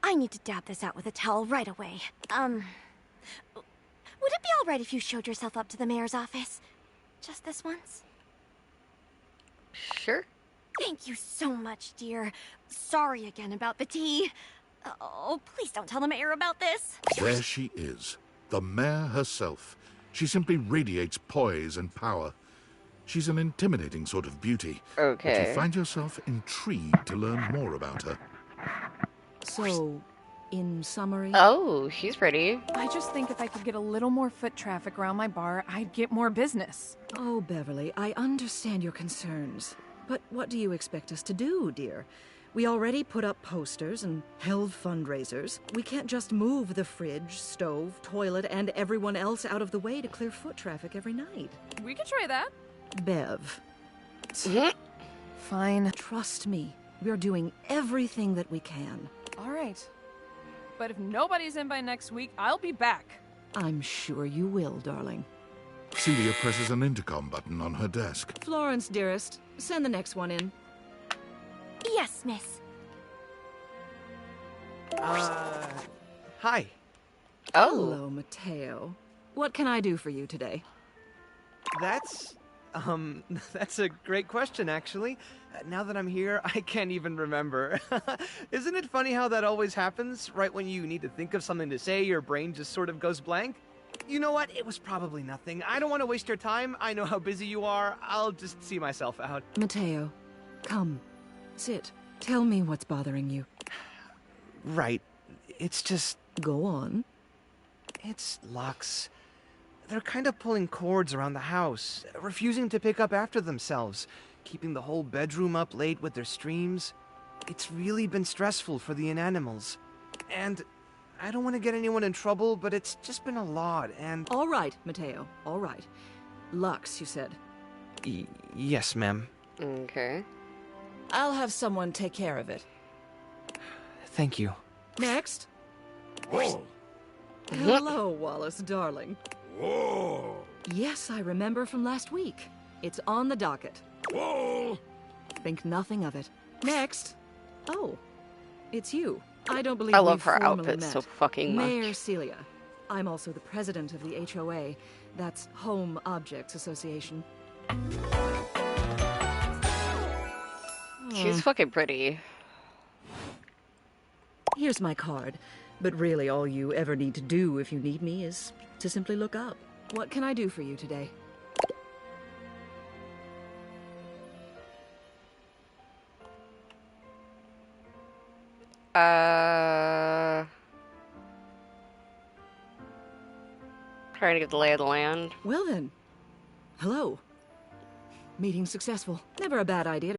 I need to dab this out with a towel right away. Would it be all right if you showed yourself up to the mayor's office? Just this once? Sure. Thank you so much, dear. Sorry again about the tea. Oh, please don't tell the mayor about this. There she is, the mayor herself. She simply radiates poise and power. She's an intimidating sort of beauty. Okay. But you find yourself intrigued to learn more about her. So, in summary... Oh, she's pretty. I just think if I could get a little more foot traffic around my bar, I'd get more business. Oh, Beverly, I understand your concerns. But what do you expect us to do, dear? We already put up posters and held fundraisers. We can't just move the fridge, stove, toilet, and everyone else out of the way to clear foot traffic every night. We could try that. Bev. Fine. Trust me, we're doing everything that we can. All right. But if nobody's in by next week, I'll be back. I'm sure you will, darling. Celia presses an intercom button on her desk. Florence, dearest, send the next one in. Yes, miss. Hi. Oh. Hello, Mateo. What can I do for you today? That's a great question, actually. Now that I'm here, I can't even remember. Isn't it funny how that always happens? Right when you need to think of something to say, your brain just sort of goes blank? You know what? It was probably nothing. I don't want to waste your time. I know how busy you are. I'll just see myself out. Mateo, come. Sit. Tell me what's bothering you. Right. It's just... Go on. It's Lux. They're kind of pulling cords around the house, refusing to pick up after themselves, keeping the whole bedroom up late with their streams. It's really been stressful for the inanimals. And I don't want to get anyone in trouble, but it's just been a lot, and... All right, Mateo. All right. Lux, you said. Yes, ma'am. Okay. I'll have someone take care of it. Thank you. Next. Whoa! Hello, Wallace, darling. Whoa! Yes, I remember from last week. It's on the docket. Whoa! Think nothing of it. Next. Oh, it's you. I don't believe I love we've her formally outfit met. so fucking much. Mayor Celia. I'm also the president of the HOA. That's Home Objects Association. She's fucking pretty. Here's my card. But really, all you ever need to do if you need me is to simply look up. What can I do for you today? Trying to get the lay of the land. Well then. Hello. Meeting successful. Never a bad idea.